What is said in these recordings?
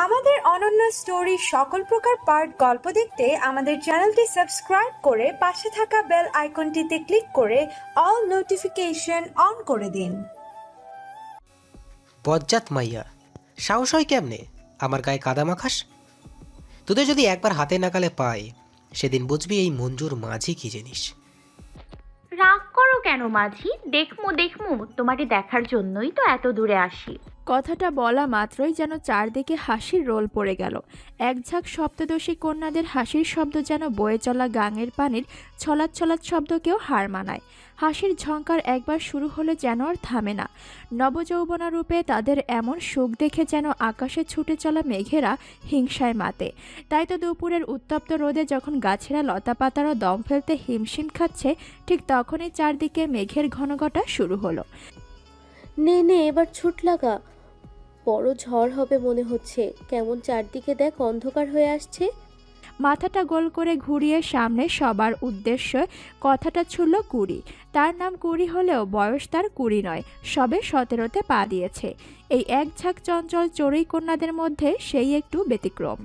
আমাদের অনন্য স্টোরি সকল প্রকার পার্ট গল্প দেখতে আমাদের চ্যানেলটি সাবস্ক্রাইব করে পাশে থাকা বেল আইকনটিতে ক্লিক করে অল নোটিফিকেশন অন করে দিন। বজ্জাত মাইয়া, সাহস হয় কেমনে আমার গায়ে কাদা মাখাস? তোদের যদি একবার হাতে নাগালে পাই সেদিন বুঝবি এই মঞ্জুর মাঝি কি জিনিস। রাগ করো কেন মাঝি? দেখমু তোমাকে দেখার জন্যই তো এত দূরে আসি। কথাটা বলা মাত্রই যেন চারদিকে হাসির রোল পড়ে গেল। এক ঝাঁক সপ্তদশী কন্যাদের হাসির শব্দ যেন বয়ে চলা গাঙের পানির ছলাৎ ছলাৎ শব্দকেও হার মানায়। হাসির ঝঙ্কার একবার শুরু হলে যেন আর থামে না। নবযৌবনা রূপে তাদের এমন সুখ দেখে যেন আকাশে ছুটে চলা মেঘেরা হিংসায় মাতে। তাই তো দুপুরের উত্তপ্ত রোদে যখন গাছেরা লতাপাতারও দম ফেলতে হিমশিম খাচ্ছে, ঠিক তখনই চারদিকে মেঘের ঘনঘটা শুরু হলো। নে এবার ছুট লাগা, বড় ঝড় হবে মনে হচ্ছে। কেমন চারদিকে দেখ অন্ধকার হয়ে আসছে। মাথাটা গোল করে ঘুরিয়ে সামনে সবার উদ্দেশ্যে কথাটা ছুড়ল কুড়ি। তার নাম কুড়ি হলেও বয়স তার 20 নয়, সবে 17তে পা দিয়েছে। এই এক ঝাঁক চঞ্চল চড়ুই কন্যাদের মধ্যে সেই একটু ব্যতিক্রম।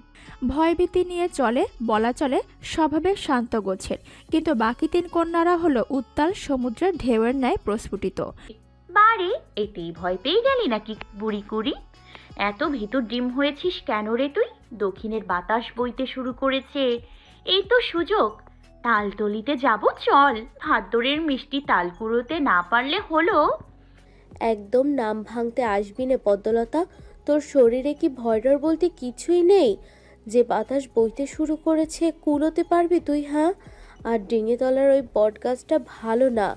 ভয়ভীতি নিয়ে চলে, বলা চলে স্বভাবে শান্ত গোছের, কিন্তু বাকি 3 কন্যারা হলো উত্তাল সমুদ্রের ঢেউয়ের ন্যায় প্রস্ফুটিত। বারে এতেই ভয় পেয়ে গেলি নাকি বুড়ি কুড়ি? এত ভিতর ডিম হয়েছিস কেন রে তুই? দক্ষিণের বাতাস বইতে শুরু করেছে, এই তো সুযোগ। তালতলিতে যাব চল, ভাদ্রের মিষ্টি তাল কুড়োতে না পারলে হলো। একদম নাম ভাঙতে আসবি না পদ্মলতা। তোর শরীরে কি ভয়ডর বলতে কিছুই নেই? যে বাতাস বইতে শুরু করেছে কুলোতে পারবি তুই? হ্যাঁ, আর ডিঙেতলার ওই বটগাছটা ভালো না।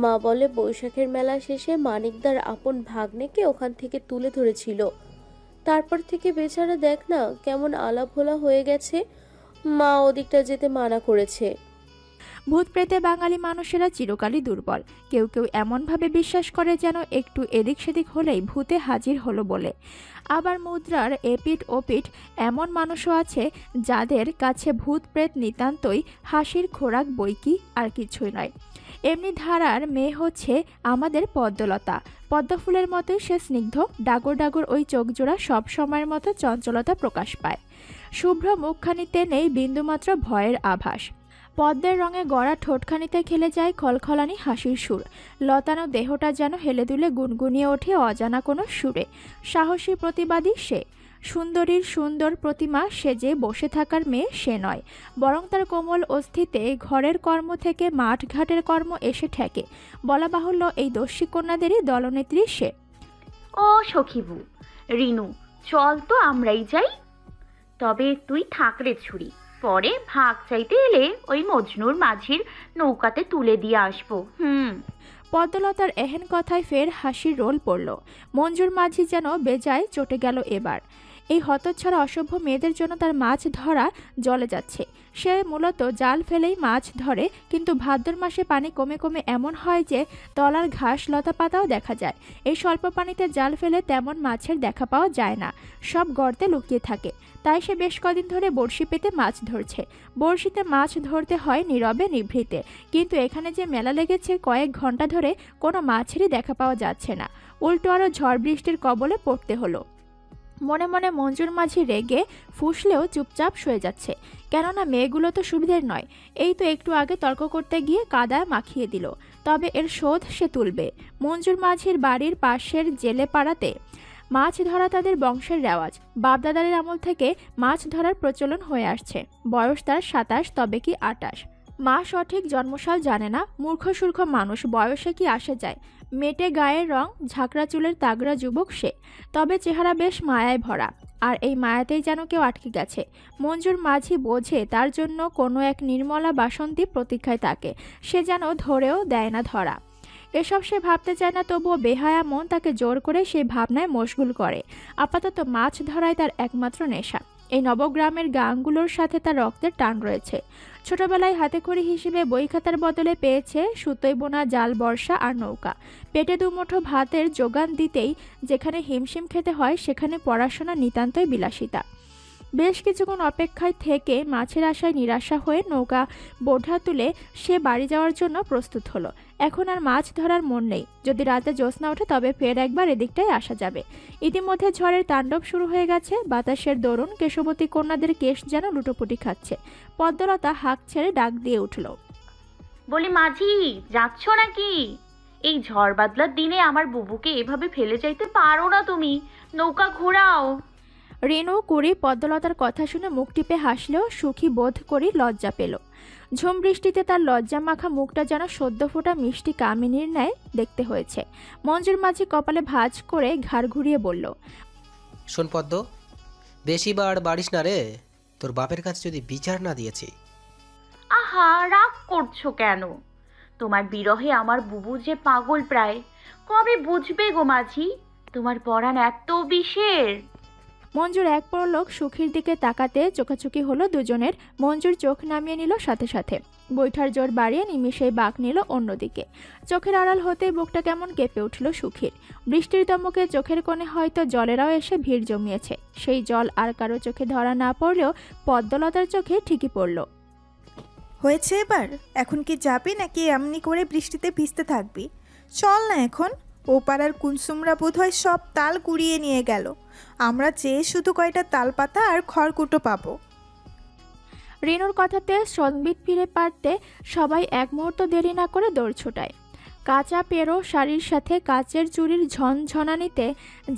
মা বলে বৈশাখের মেলা শেষে মানিকদার আপন ভাগ্নেকে ওখান থেকে তুলে ধরেছিল। তারপর থেকে বেচারা দেখ না কেমন আলাভোলা হয়ে গেছে। মা ওদিকটা যেতে মানা করেছে। ভূত প্রেতে বাঙালি মানুষেরা চিরকালই দুর্বল। কেউ কেউ এমনভাবে বিশ্বাস করে যেন একটু এদিক সেদিক হলেই ভূতে হাজির হলো বলে। আবার মুদ্রার এপিঠ ওপিঠ এমন মানুষও আছে যাদের কাছে ভূত প্রেত নিতান্তই হাসির খোরাক বইকি আর কিছুই নয়। এমনি ধারার মেয়ে হচ্ছে আমাদের পদ্মলতা। পদ্মফুলের মতোই সে স্নিগ্ধ, ডাগর ডাগর ওই চোখজোড়া সব সময়ের মতো চঞ্চলতা প্রকাশ পায়। শুভ্র মুখখানিতে নেই বিন্দুমাত্র ভয়ের আভাস। পদ্মের রঙে গড়া ঠোঁটখানিতে খেলে যায় খলখলানি হাসির সুর। লতানো দেহটা যেন হেলে দুলে গুনগুনিয়ে ওঠে অজানা কোনো সুরে। সাহসী প্রতিবাদী সে। সুন্দরীর সুন্দর প্রতিমা সেজে বসে থাকার মেয়ে সে নয়, বরং তার কোমল অস্থিতে ঘরের কর্ম থেকে মাঠ ঘাটের কর্ম এসে ঠেকে। বলা বাহুল্য এই দস্যি কন্যাদেরই দলনেত্রী সে। ও সখিবু, রিনু, চল তো আমরাই যাই। তবে তুই থাকরে ছুরি, পরে ভাগ চাইতে এলে ওই মজনুর মাঝির নৌকাতে তুলে দিয়ে আসবো। পদ্মলতার এহেন কথায় ফের হাসির রোল পড়ল। মঞ্জুর মাঝি যেন বেজায় চটে গেল এবার। এই হতচ্ছাড়া অসভ্য মেয়েদের জন্য তার মাছ ধরা জলে যাচ্ছে। সে মূলত জাল ফেলেই মাছ ধরে, কিন্তু ভাদ্র মাসে পানি কমে কমে এমন হয় যে তলার ঘাস লতা পাতাও দেখা যায়। এই স্বল্প পানিতে জাল ফেলে তেমন মাছের দেখা পাওয়া যায় না, সব গর্তে লুকিয়ে থাকে। তাই সে বেশ কদিন ধরে বড়শি পেতে মাছ ধরছে। বড়শিতে মাছ ধরতে হয় নীরবে নিভৃতে, কিন্তু এখানে যে মেলা লেগেছে কয়েক ঘন্টা ধরে কোনো মাছেরই দেখা পাওয়া যাচ্ছে না। উল্টো আরও ঝড় বৃষ্টির কবলে পড়তে হলো। মনে মনে মঞ্জুর মাঝি রেগে ফুসলেও চুপচাপ শুয়ে যাচ্ছে, কেননা মেয়েগুলো তো সুবিধের নয়। এই তো একটু আগে তর্ক করতে গিয়ে কাদায় মাখিয়ে দিল, তবে এর শোধ সে তুলবে। মঞ্জুর মাঝির বাড়ির পাশের জেলে পাড়াতে মাছ ধরা তাদের বংশের রেওয়াজ। বাপদাদাদের আমল থেকে মাছ ধরার প্রচলন হয়ে আসছে। বয়স তার 27, তবে কি 28। মা সঠিক জন্মসাল জানে না, মূর্খ সূর্খ মানুষ, বয়সে কি আসে যায়। মেটে গায়ের রং, ঝাঁকড়া চুলের তাগড়া যুবক সে, তবে চেহারা বেশ মায়ায় ভরা। আর এই মায়াতেই যেন কেউ আটকে গেছে। মঞ্জুর মাঝি বোঝে তার জন্য কোনো এক নির্মলা বাসন্তী প্রতীক্ষায় তাকে, সে যেন ধরেও দেয় না ধরা। এসব সে ভাবতে চায় না, তবুও বেহায়া মন তাকে জোর করে সেই ভাবনায় মশগুল করে। আপাতত মাছ ধরাই তার একমাত্র নেশা। এই নবগ্রামের গাঙগুলোর সাথে তার রক্তের টান রয়েছে। ছোটবেলায় হাতেখড়ি হিসেবে বই খাতার বদলে পেয়েছে সুতোয় বোনা জাল, বর্ষা আর নৌকা। পেটে দুমুঠো ভাতের যোগান দিতেই যেখানে হিমশিম খেতে হয়, সেখানে পড়াশোনা নিতান্তই বিলাসিতা। বেশ কিছুক্ষণ অপেক্ষায় থেকে মাছের আশায় নিরাশা হয়ে নৌকা বোঝা তুলে সে বাড়ি যাওয়ার জন্য প্রস্তুত হলো। এখন আর মাছ ধরার মন নেই। যদি রাতে জ্যোৎস্না ওঠে তবে ফের একবার এদিকটাই আসা যাবে। ইতিমধ্যে ঝড়ের তাণ্ডব শুরু হয়ে গেছে। বাতাসের দরুন কেশবতী কন্যাদের কেশ যেন লুটোপুটি খাচ্ছে। পদ্মলতা হাঁক ছেড়ে ডাক দিয়ে উঠল, বলি মাঝি, যাচ্ছ নাকি? এই ঝড় বাদলার দিনে আমার বুবুকে এভাবে ফেলে যাইতে পারো না তুমি। নৌকা ঘোরাও। রেনু কুড়ি পদ্মলতার কথা শুনে মুখ টিপে হাসলেও সুখী বোধ করি লজ্জা পেল। ঝুম বৃষ্টিতে তার লজ্জা মাখা মুখটা যেন সদ্য ফোটা মিষ্টি কামিনীর ন্যায় দেখতে হয়েছে। মঞ্জুর মাঝি কপালে ভাঁজ করে ঘাড় ঘুরিয়ে বলল, শোন পদ্ম, বেশি বার বাড়িস না রে। তোর বাপের কাছে যদি বিচার না দিয়েছি। আহা, রাগ করছো কেন? তোমার বিরহে আমার বুবু যে পাগল প্রায়। কবে বুঝবে গো মাঝি? তোমার পরাণ এত বিষের। মঞ্জুর এক পরলোক সুখীর দিকে তাকাতে চোখাচোখি হলো দুজনের। মঞ্জুর চোখ নামিয়ে নিল সাথে সাথে। বৈঠার জোর বাড়িয়ে নিমিষেই বাঁক নিল অন্যদিকে। চোখের আড়াল হতেই বুকটা কেমন কেঁপে উঠল সুখীর। বৃষ্টির দমকে চোখের কোণে হয়তো জলেরাও এসে ভিড় জমিয়েছে। সেই জল আর কারো চোখে ধরা না পড়লেও পদ্মলতার চোখে ঠিকই পড়ল। হয়েছে এবার? এখন কি যাবি নাকি এমনি করে বৃষ্টিতে ভিজতে থাকবি? চল না এখন। ও পাড়ার কুনসুমরা বোধহয় সব তাল কুড়িয়ে নিয়ে গেল। আমরা চেয়ে শুধু কয়টা তাল পাতা আর খড়কুটো পাবো। রেনুর কথাতে সম্বিত ফিরে পারতে সবাই এক মুহূর্ত দেরি না করে দৌড় ছোটায়। কাঁচা পেরো শাড়ির সাথে কাচের চুড়ির ঝনঝনানিতে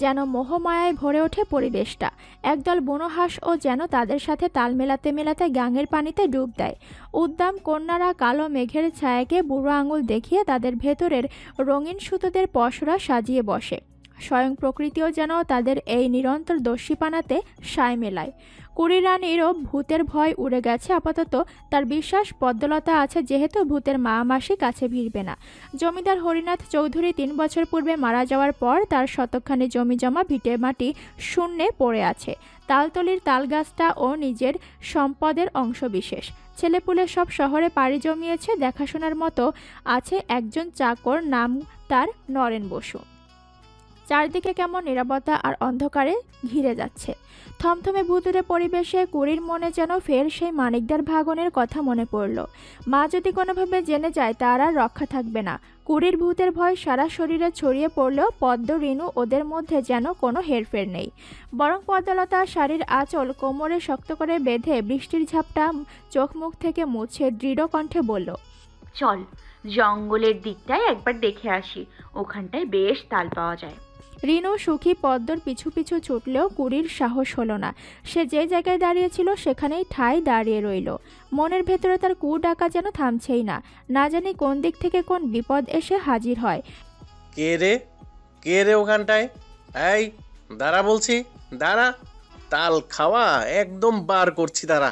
যেন মোহমায়ায় ভরে ওঠে পরিবেশটা। একদল বুনো হাঁসও যেন তাদের সাথে তাল মেলাতে মেলাতে গাঙের পানিতে ডুব দেয়। উদ্দাম কন্যারা কালো মেঘের ছায়াকে বুড়ো আঙুল দেখিয়ে তাদের ভেতরের রঙিন সুতোদের পসরা সাজিয়ে বসে। স্বয়ং প্রকৃতিও যেন তাদের এই নিরন্তর দস্যিপানাতে সায় মেলায়। কুড়ি রানীরও ভূতের ভয় উড়ে গেছে আপাতত। তার বিশ্বাস পদ্মলতা আছে যেহেতু ভূতের মা মাসি কাছে ভিড়বে না। জমিদার হরিনাথ চৌধুরী 3 বছর পূর্বে মারা যাওয়ার পর তার শতকখানি জমি জমা ভিটে মাটি শূন্যে পড়ে আছে। তালতলির তালগাছটা ও নিজের সম্পদের অংশবিশেষ। ছেলেপুলে সব শহরে পাড়ি জমিয়েছে। দেখাশোনার মতো আছে একজন চাকর, নাম তার নরেন বসু। চারদিকে কেমন নীরবতা আর অন্ধকারে ঘিরে যাচ্ছে। থমথমে ভুতুরে পরিবেশে কুড়ির মনে যেন ফের সেই মানিকদার ভাগনের কথা মনে পড়ল। মা যদি কোনোভাবে জেনে যায় তার আর রক্ষা থাকবে না। কুড়ির ভূতের ভয় সারা শরীরে ছড়িয়ে পড়লেও পদ্ম রেনু ওদের মধ্যে যেন কোনো হেরফের নেই। বরং পদ্মলতা শাড়ির আঁচল কোমরে শক্ত করে বেঁধে বৃষ্টির ঝাপটা চোখ মুখ থেকে মুছে দৃঢ় কণ্ঠে বলল, চল জঙ্গলের দিকটায় একবার দেখে আসি, ওখানটায় বেশ তাল পাওয়া যায়। রিনু সুখী পদ্মর পিছু পিছু ছুটলেও কুড়ির সাহস হলো না। সে যে জায়গায় দাঁড়িয়েছিল সেখানেই ঠায় দাঁড়িয়ে রইল। মনের ভেতরে তার কু ডাকা যেন থামছেই না। না জানি কোন দিক থেকে কোন বিপদ এসে হাজির হয়। কে রে ওখানটায়? এই দাঁড়া বলছি, দাঁড়া। তাল খাওয়া একদম বার করছি, দাঁড়া।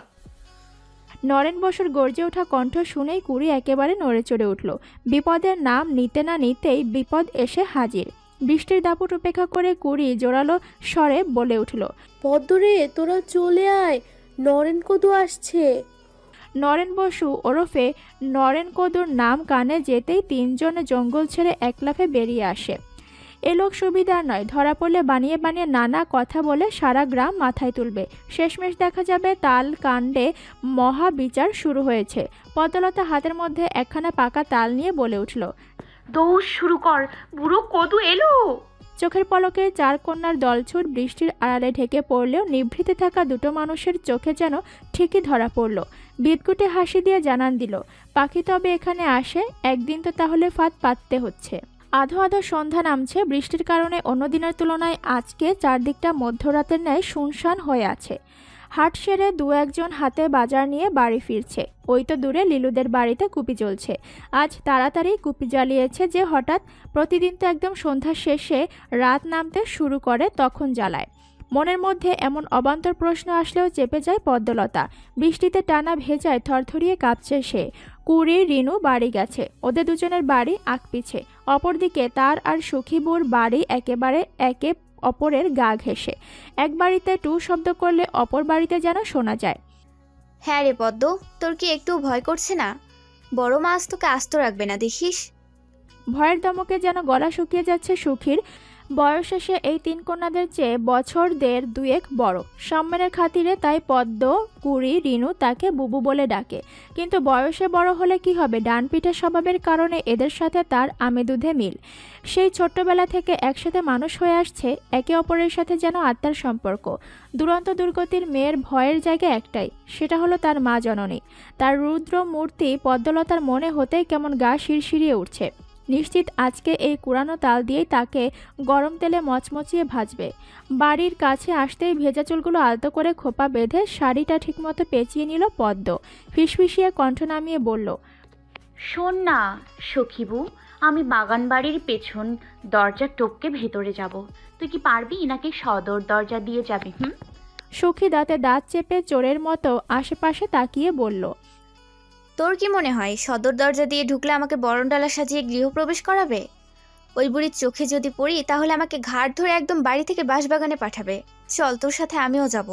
নরেন বসুর গর্জে ওঠা কণ্ঠ শুনেই কুড়ি একেবারে নড়ে চড়ে উঠল। বিপদের নাম নিতে না নিতেই বিপদ এসে হাজির। বৃষ্টির দাপট উপেক্ষা করে কুড়ি জোরালো স্বরে বলে উঠল, পদ্মরে তোরা চলে আয়, নরেন কদু আসছে। নরেন বসু ওরফে নরেন কদুর নাম কানে যেতেই 3 জন জঙ্গল ছেড়ে এক লাফে বেরিয়ে আসে। এ লোক সুবিধার নয়, ধরা পড়লে বানিয়ে বানিয়ে নানা কথা বলে সারা গ্রাম মাথায় তুলবে। শেষমেশ দেখা যাবে তাল কাণ্ডে মহা বিচার শুরু হয়েছে। পদ্মলতা হাতের মধ্যে একখানা পাকা তাল নিয়ে বলে উঠল, দৌড় শুরু কর, বুড়ো কদু এলো। চোখের পলকে 4 কন্যার দলছুট বৃষ্টির আড়ালে ঢেকে পড়লেও নিভৃতে থাকা 2 মানুষের চোখে যেন ঠিকই ধরা পড়ল। বিদকুটে হাসি দিয়ে জানান দিল, পাখি তবে এখানে আসে, একদিন তো তাহলে ফাঁদ পাততে হচ্ছে। আধো আধো সন্ধ্যা নামছে। বৃষ্টির কারণে অন্য দিনের তুলনায় আজকে চারদিকটা মধ্যরাতের ন্যায় শুনশান হয়ে আছে। হাট সেরে 2-1 জন হাতে বাজার নিয়ে বাড়ি ফিরছে। ওই তো দূরে লিলুদের বাড়িতে কুপি জ্বলছে। আজ তাড়াতাড়ি কুপি জ্বালিয়েছে যে হঠাৎ। প্রতিদিন তো একদম সন্ধ্যা শেষে রাত নামতে শুরু করে তখন জ্বালায়। মনের মধ্যে এমন অবান্তর প্রশ্ন আসলেও চেপে যায় পদ্মলতা। বৃষ্টিতে টানা ভেজায় থরথরিয়ে কাঁপছে সে। কুড়ি রিনু বাড়ি গেছে, ওদের দুজনের বাড়ি আকপিছে। অপরদিকে তার আর সুখীবুর বাড়ি একেবারে একে অপরের গা ঘেঁষে। এক বাড়িতে টু শব্দ করলে অপর বাড়িতে যেন শোনা যায়। হ্যাঁ রে পদ্ম, তোর কি একটু ভয় করছে না? বড় মাছ তোকে আস্ত রাখবে না দেখিস। ভয়ের দমকে যেন গলা শুকিয়ে যাচ্ছে সুখীর। বয়সে সে এই 3 কন্যাদের চেয়ে বছর 1.5 বড়। সম্মানের খাতিরে তাই পদ্ম, কুড়ি, রিনু তাকে বুবু বলে ডাকে। কিন্তু বয়সে বড় হলে কি হবে, ডানপিঠে স্বভাবের কারণে এদের সাথে তার আমেদুধে মিল। সেই ছোট্টবেলা থেকে একসাথে মানুষ হয়ে আসছে, একে অপরের সাথে যেন আত্মার সম্পর্ক। দুরন্ত দুর্গতির মেয়ের ভয়ের জায়গা একটাই, সেটা হলো তার মা জননী। তার রুদ্র মূর্তি পদ্মলতার মনে হতেই কেমন গা শিরশিরিয়ে উঠছে। নিশ্চিত আজকে এই কুড়ানো তাল দিয়েই তাকে গরম তেলে মচমচিয়ে ভাজবে। বাড়ির কাছে আসতেই ভেজা চুলগুলো আলতো করে খোপা বেঁধে শাড়িটা ঠিকমতো পেঁচিয়ে নিল পদ্ম। ফিসফিসিয়ে কণ্ঠ নামিয়ে বলল, শোন না সখিবু, আমি বাগান বাড়ির পেছন দরজা টপকে ভেতরে যাব। তুই কি পারবি নাকি সদর দরজা দিয়ে যাবি? সখী দাঁতে দাঁত চেপে চোরের মতো আশেপাশে তাকিয়ে বলল, তোর কি মনে হয় সদর দরজা দিয়ে ঢুকলে আমাকে বরণডালা সাজিয়ে গৃহপ্রবেশ করাবে? ওই বুড়ির চোখে যদি পড়ি তাহলে আমাকে ঘাড় ধরে একদম বাড়ি থেকে বাঁশবাগানে পাঠাবে। চল, তোর সাথে আমিও যাব।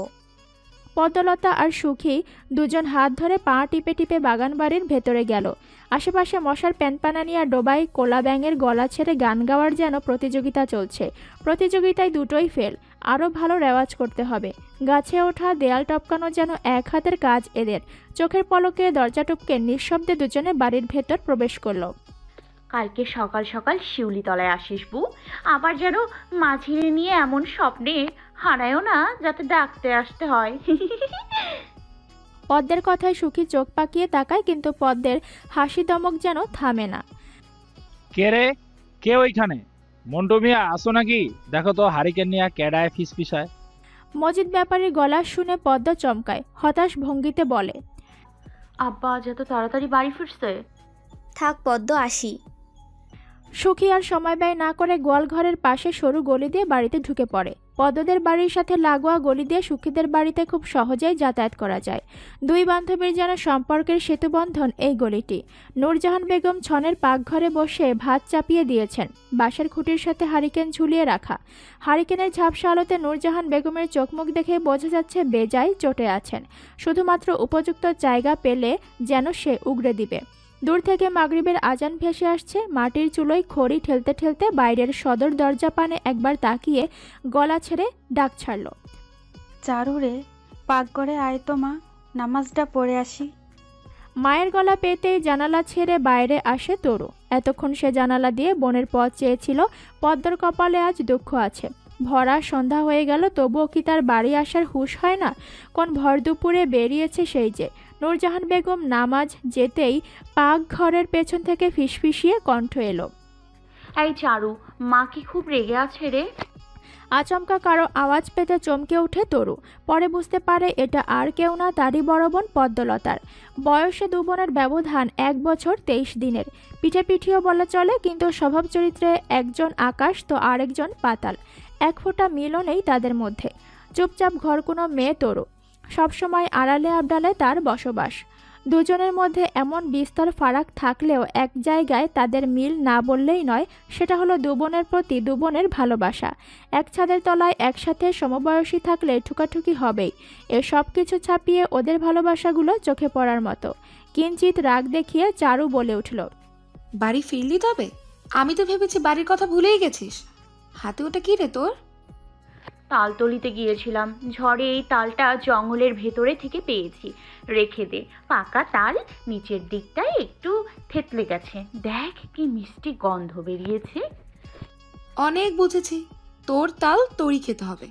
পদ্মলতা আর সুখী দুজন হাত ধরে পা টিপে টিপে বাগান বাড়ির ভেতরে গেল। আশেপাশে মশার প্যানপানানি আর ডোবাই কোলা ব্যাঙের গলা ছেড়ে গান গাওয়ার যেন প্রতিযোগিতা চলছে। প্রতিযোগিতায় দুটোই ফেল, আরও ভালো রেওয়াজ করতে হবে। গাছে ওঠা, দেয়াল টপকানো যেন এক হাতের কাজ এদের। চোখের পলকে দরজা টপকে নিঃশব্দে দুজনে বাড়ির ভেতর প্রবেশ করলো। কালকে সকাল সকাল শিউলিতলায় আসিস বু, আবার যেন মাঝিরে নিয়ে এমন স্বপ্নে হারায়ও না যাতে ডাকতে আসতে হয়। পদ্মের কথায় সুখী চোখ পাকিয়ে তাকায়, কিন্তু পদ্মের হাসি দমক যেন থামে না। কে রে, কে ওইখানে? মন্টু মিয়া আসো নাকি? দেখো তো হারিকেন নিয়ে কেডায় ফিসফিসায়। মজিদ ব্যাপারীর গলা শুনে পদ্ম চমকায়, হতাশ ভঙ্গিতে বলে, আব্বা আজ এত তাড়াতাড়ি বাড়ি ফিরছে? থাক পদ্ম, আসি। সুখী আর সময় ব্যয় না করে গোয়ালঘরের পাশে সরু গলি দিয়ে বাড়িতে ঢুকে পড়ে। পদ্মদের বাড়ির সাথে লাগোয়া গলি দিয়ে সুখীদের বাড়িতে খুব সহজেই যাতায়াত করা যায়। দুই বান্ধবীর যেন সম্পর্কের সেতুবন্ধন এই গলিটি। নূরজাহান বেগম ছনের পাকঘরে বসে ভাত চাপিয়ে দিয়েছেন, বাঁশের খুঁটির সাথে হারিকেন ঝুলিয়ে রাখা। হারিকেনের ঝাপসা আলোতে নূরজাহান বেগমের চোখমুখ দেখে বোঝা যাচ্ছে বেজায় চটে আছেন। শুধুমাত্র উপযুক্ত জায়গা পেলে যেন সে উগড়ে দিবে। দূর থেকে মাগরিবের আজান ভেসে আসছে। মাটির চুলোয় খড়ি ঠেলতে ঠেলতে বাইরের সদর দরজা পানে একবার তাকিয়ে গলা ছেড়ে ডাক ছাড়ল, চারুরে, পাকঘরে আয় তো মা, নামাজটা পড়ে আসি। মায়ের গলা পেতেই জানালা ছেড়ে বাইরে আসে তরু। এতক্ষণ সে জানালা দিয়ে বনের পথ চেয়েছিল। পদ্মর কপালে আজ দুঃখ আছে। ভরা সন্ধ্যা হয়ে গেল, তবুও কি তার বাড়ি আসার হুঁশ হয় না? কোন ভর দুপুরে বেরিয়েছে সেই যে। নূরজাহান বেগম নামাজ যেতেই পাক ঘরের পেছন থেকে ফিসফিসিয়ে কণ্ঠ এলো, এই চারু, মা কি খুব রেগে আছে রে? আচমকা কারো আওয়াজ পেতে চমকে ওঠে তরু। পরে বুঝতে পারে এটা আর কেউ না, তারই বড় বোন পদ্মলতার। বয়সে দু বোনের ব্যবধান 1 বছর 23 দিনের। পিঠে পিঠিও বলা চলে, কিন্তু স্বভাব চরিত্রে একজন আকাশ তো আরেকজন পাতাল। এক ফোঁটা মিলও নেই তাদের মধ্যে। চুপচাপ ঘর কোনো মেয়ে তরু, সবসময় আড়ালে আবডালে তার বসবাস। দুজনের মধ্যে এমন বিস্তর ফারাক থাকলেও এক জায়গায় তাদের মিল না বললেই নয়, সেটা হলো দু বোনের প্রতি দু বোনের ভালোবাসা। এক ছাদের তলায় একসাথে সমবয়সী থাকলে ঠুকাঠুকি হবেই। এ সব কিছু ছাপিয়ে ওদের ভালোবাসাগুলো চোখে পড়ার মতো। কিঞ্চিত রাগ দেখিয়ে চারু বলে উঠল, বাড়ি ফিরলি তবে? আমি তো ভেবেছি বাড়ির কথা ভুলেই গেছিস। হাতে ওটা কি রে তোর? তালতলিতে গিয়েছিলাম, ঝড়ে এই তালটা জঙ্গলের ভেতরে থেকে পেয়েছি। রেখে দে, পাকা তাল, নিচের দিকটায় একটু থেতলে গেছে। দেখ কি মিষ্টি গন্ধ বেরিয়েছে। অনেক বুঝেছি, তোর তাল তোরই খেতে হবে।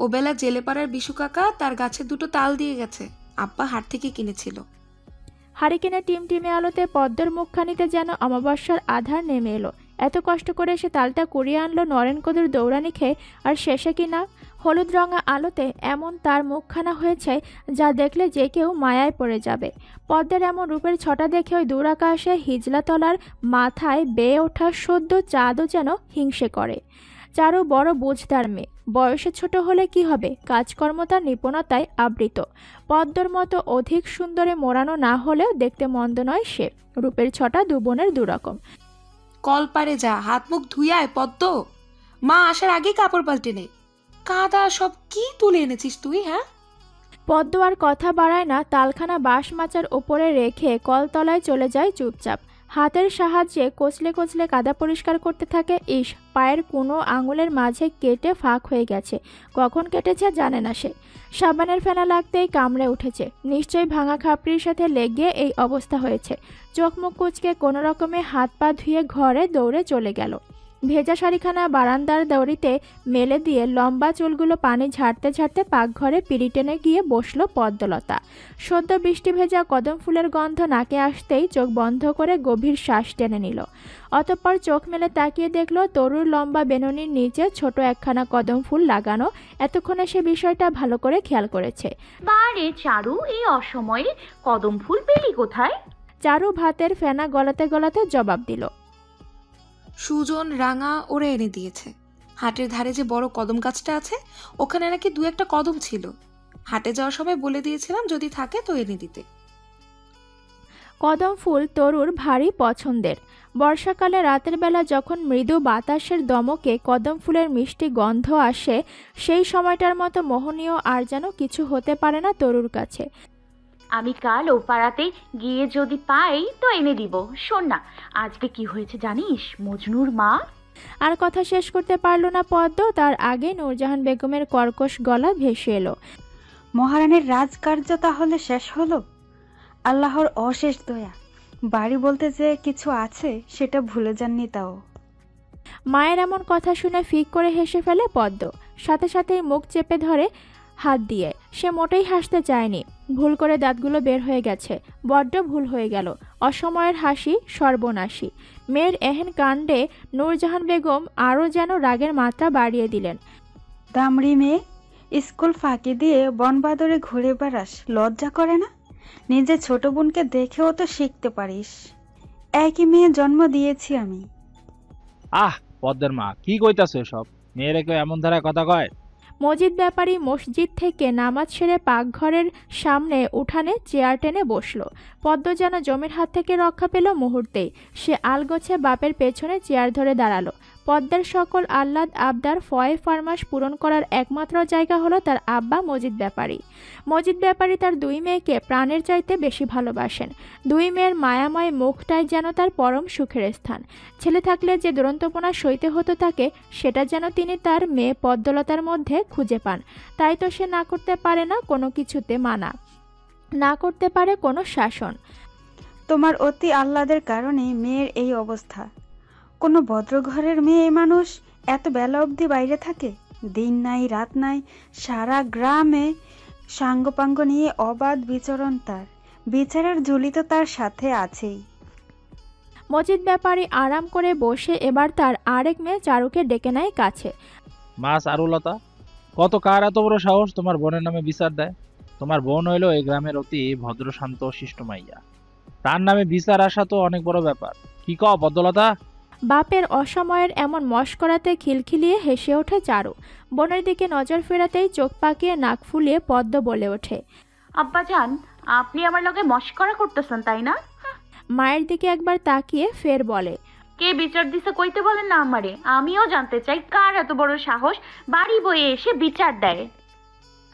ও বেলা জেলেপাড়ার বিশু কাকা তার গাছে 2টো তাল দিয়ে গেছে, আব্বা হাট থেকে কিনেছিল। হারিকেনের টিমটিমে আলোতে পদ্মর মুখখানিতে যেন অমাবস্যার আধার নেমে এলো। এত কষ্ট করে সে তালটা কুড়িয়ে আনলো নরেন কদুর দৌড়ানি খেয়ে, আর শেষে কিনা হলুদ রঙা আলোতে এমন তার মুখখানা হয়েছে যা দেখলে যে কেউ মায়ায় পড়ে যাবে। পদ্মের এমন রূপের ছটা দেখে ওই দূর আকাশে হিজলাতলার মাথায় বেয়ে ওঠা সদ্য চাঁদও যেন হিংসে করে। চারু বড় বুঝদার মেয়ে, বয়সে ছোট হলে কি হবে, কাজকর্ম তার নিপুণতায় আবৃত। পদ্মর মতো অধিক সুন্দরে মোড়ানো না হলেও দেখতে মন্দ নয় সে। রূপের ছটা দু বোনের দুরকম। কল পারে যা, হাত মুখ ধুইয়ায় পদ্ম। মা আসার আগেই কাপড় পাল্টে নে। কাদা সব কি তুলে এনেছিস তুই? হ্যাঁ, পদ্ম আর কথা বাড়ায় না, তালখানা বাঁশ মাচার ওপরে রেখে কলতলায় চলে যায় চুপচাপ। হাতের সাহায্যে কচলে কচলে কাদা পরিষ্কার করতে থাকে। ইস, পায়ের কোনো আঙুলের মাঝে কেটে ফাঁক হয়ে গেছে, কখন কেটেছে জানে না সে। সাবানের ফেনা লাগতেই কামড়ে উঠেছে, নিশ্চয়ই ভাঙা খাপড়ির সাথে লেগে এই অবস্থা হয়েছে। চোখ মুখ কুচকে কোনো রকমে হাত পা ধুয়ে ঘরে দৌড়ে চলে গেল। ভেজা শাড়িখানা বারান্দার দড়িতে মেলে দিয়ে লম্বা চুলগুলো পানি ঝাড়তে ঝাড়তে পাকঘরে পিঁড়ি টেনে গিয়ে বসল পদ্মলতা। সদ্য বৃষ্টি ভেজা কদম ফুলের গন্ধ নাকে আসতেই চোখ বন্ধ করে গভীর শ্বাস টেনে নিল। অতঃপর চোখ মেলে তাকিয়ে দেখল তরুর লম্বা বেনুনির নিচে ছোট একখানা কদম ফুল লাগানো। এতক্ষণে সে বিষয়টা ভালো করে খেয়াল করেছে। বারে চারু, এই অসময়ে কদম ফুল পেলি কোথায়? চারু ভাতের ফেনা গলাতে গলাতে জবাব দিল, সুজন রাঙা ওরা এনে দিয়েছে। হাটের ধারে যে বড় কদম গাছটা আছে, ওখানে নাকি 2-1টা কদম ছিল। হাটে যাওয়ার সময় বলে দিয়েছিলাম যদি থাকে তো এনে দিতে। কদম ফুল তরুর ভারী পছন্দের। বর্ষাকালে রাতের বেলা যখন মৃদু বাতাসের দমকে কদম ফুলের মিষ্টি গন্ধ আসে, সেই সময়টার মতো মোহনীয় আর যেন কিছু হতে পারে না তরুর কাছে। আমি কাল ও পাড়াতে গিয়ে যদি পাই তো এনে দিব। শোন না, আজকে কি হয়েছে জানিস? মজনুর মা। আর কথা শেষ করতে পারল না পদ্ম, তার আগে নূরজাহান বেগমের কর্কশ গলা ভেসে এলো, মহারানীর রাজকার্য তাহলে শেষ হলো? আল্লাহর অশেষ দয়া, বাড়ি বলতে যে কিছু আছে সেটা ভুলে যাননি তাও। মায়ের এমন কথা শুনে ফিক করে হেসে ফেলে পদ্ম, সাথে সাথেই মুখ চেপে ধরে হাত দিয়ে। সে মোটেই হাসতে চায়নি, ভুল করে দাঁতগুলো বের হয়ে গেছে, বড্ড ভুল হয়ে গেল। অসময়ের হাসি সর্বনাশী। মেয়ের এহেন কাণ্ডে নূরজাহান বেগম আরও যেন রাগের মাত্রা বাড়িয়ে দিলেন। দামড়ি মেয়ে, স্কুল ফাঁকি দিয়ে বনবাদরে ঘুরে বেড়াস, লজ্জা করে না? নিজে ছোট বোনকে দেখেও তো শিখতে পারিস। একই মেয়ে জন্ম দিয়েছি আমি। পদ্মের মা, কি কইতাছো এসব? মেয়েরে কেউ এমন ধারা কথা কয়? মজিদ ব্যাপারী মসজিদ থেকে নামাজ সেরে পাকঘরের সামনে উঠানে চেয়ার টেনে বসল। পদ্ম যেন জমির হাত থেকে রক্ষা পেল মুহূর্তেই। সে আলগোছে বাপের পেছনে চেয়ার ধরে দাঁড়ালো। পদ্মের সকল আহ্লাদ আবদার ফয়ে ফরমাস পূরণ করার একমাত্র জায়গা হলো তার আব্বা মজিদ ব্যাপারী। মজিদ ব্যাপারী তার 2 মেয়েকে প্রাণের চাইতে বেশি ভালোবাসেন। 2 মেয়ের মায়াময় মুখটাই যেন তার পরম সুখের স্থান। ছেলে থাকলে যে দুরন্তপনা সইতে হতো তাকে, সেটা যেন তিনি তার মেয়ে পদ্মলতার মধ্যে খুঁজে পান। তাই তো সে না করতে পারে না কোনো কিছুতে মানা, না করতে পারে কোনো শাসন। তোমার অতি আহ্লাদের কারণে মেয়ের এই অবস্থা। কোনো ভদ্রঘরের মেয়ে মানুষ এত বেলা অবধি বাইরে থাকে? দিন নাই রাত নাই, সারা গ্রামে সাঙ্গপাঙ্গ নিয়ে অবাধ বিচরণ তার। বিচারের ঝুলি তো তার সাথে আছেই। মজিদ ব্যাপারী আরাম করে বসে এবার তার আরেক মেয়ে চারুকে ডেকে নেয় কাছে। মা চারুলতা, কত কার এত বড় সাহস তোমার বোনের নামে বিচার দেয়? তোমার বোন হইল এই গ্রামের অতি ভদ্র শান্ত শিষ্ট মাইয়া, তার নামে বিচার আসা তো অনেক বড় ব্যাপার। কি কও পদ্মলতা? বাপের অসময়ের এমন মশকরাতে খিলখিলিয়ে হেসে ওঠে চারু। বোনের দিকে নজর ফেরাতেই চোখ পাকিয়ে নাক ফুলিয়ে পদ্ম বলে ওঠে, আব্বাজান, আপনি আমার লগে মশকরা করতেছেন তাই না? মায়ের দিকে একবার তাকিয়ে ফের বলে, কে বিচার দিছে কইতে বলেন না আমারে। আমিও জানতে চাই কার এত বড় সাহস বাড়ি বয়ে এসে বিচার দেয়।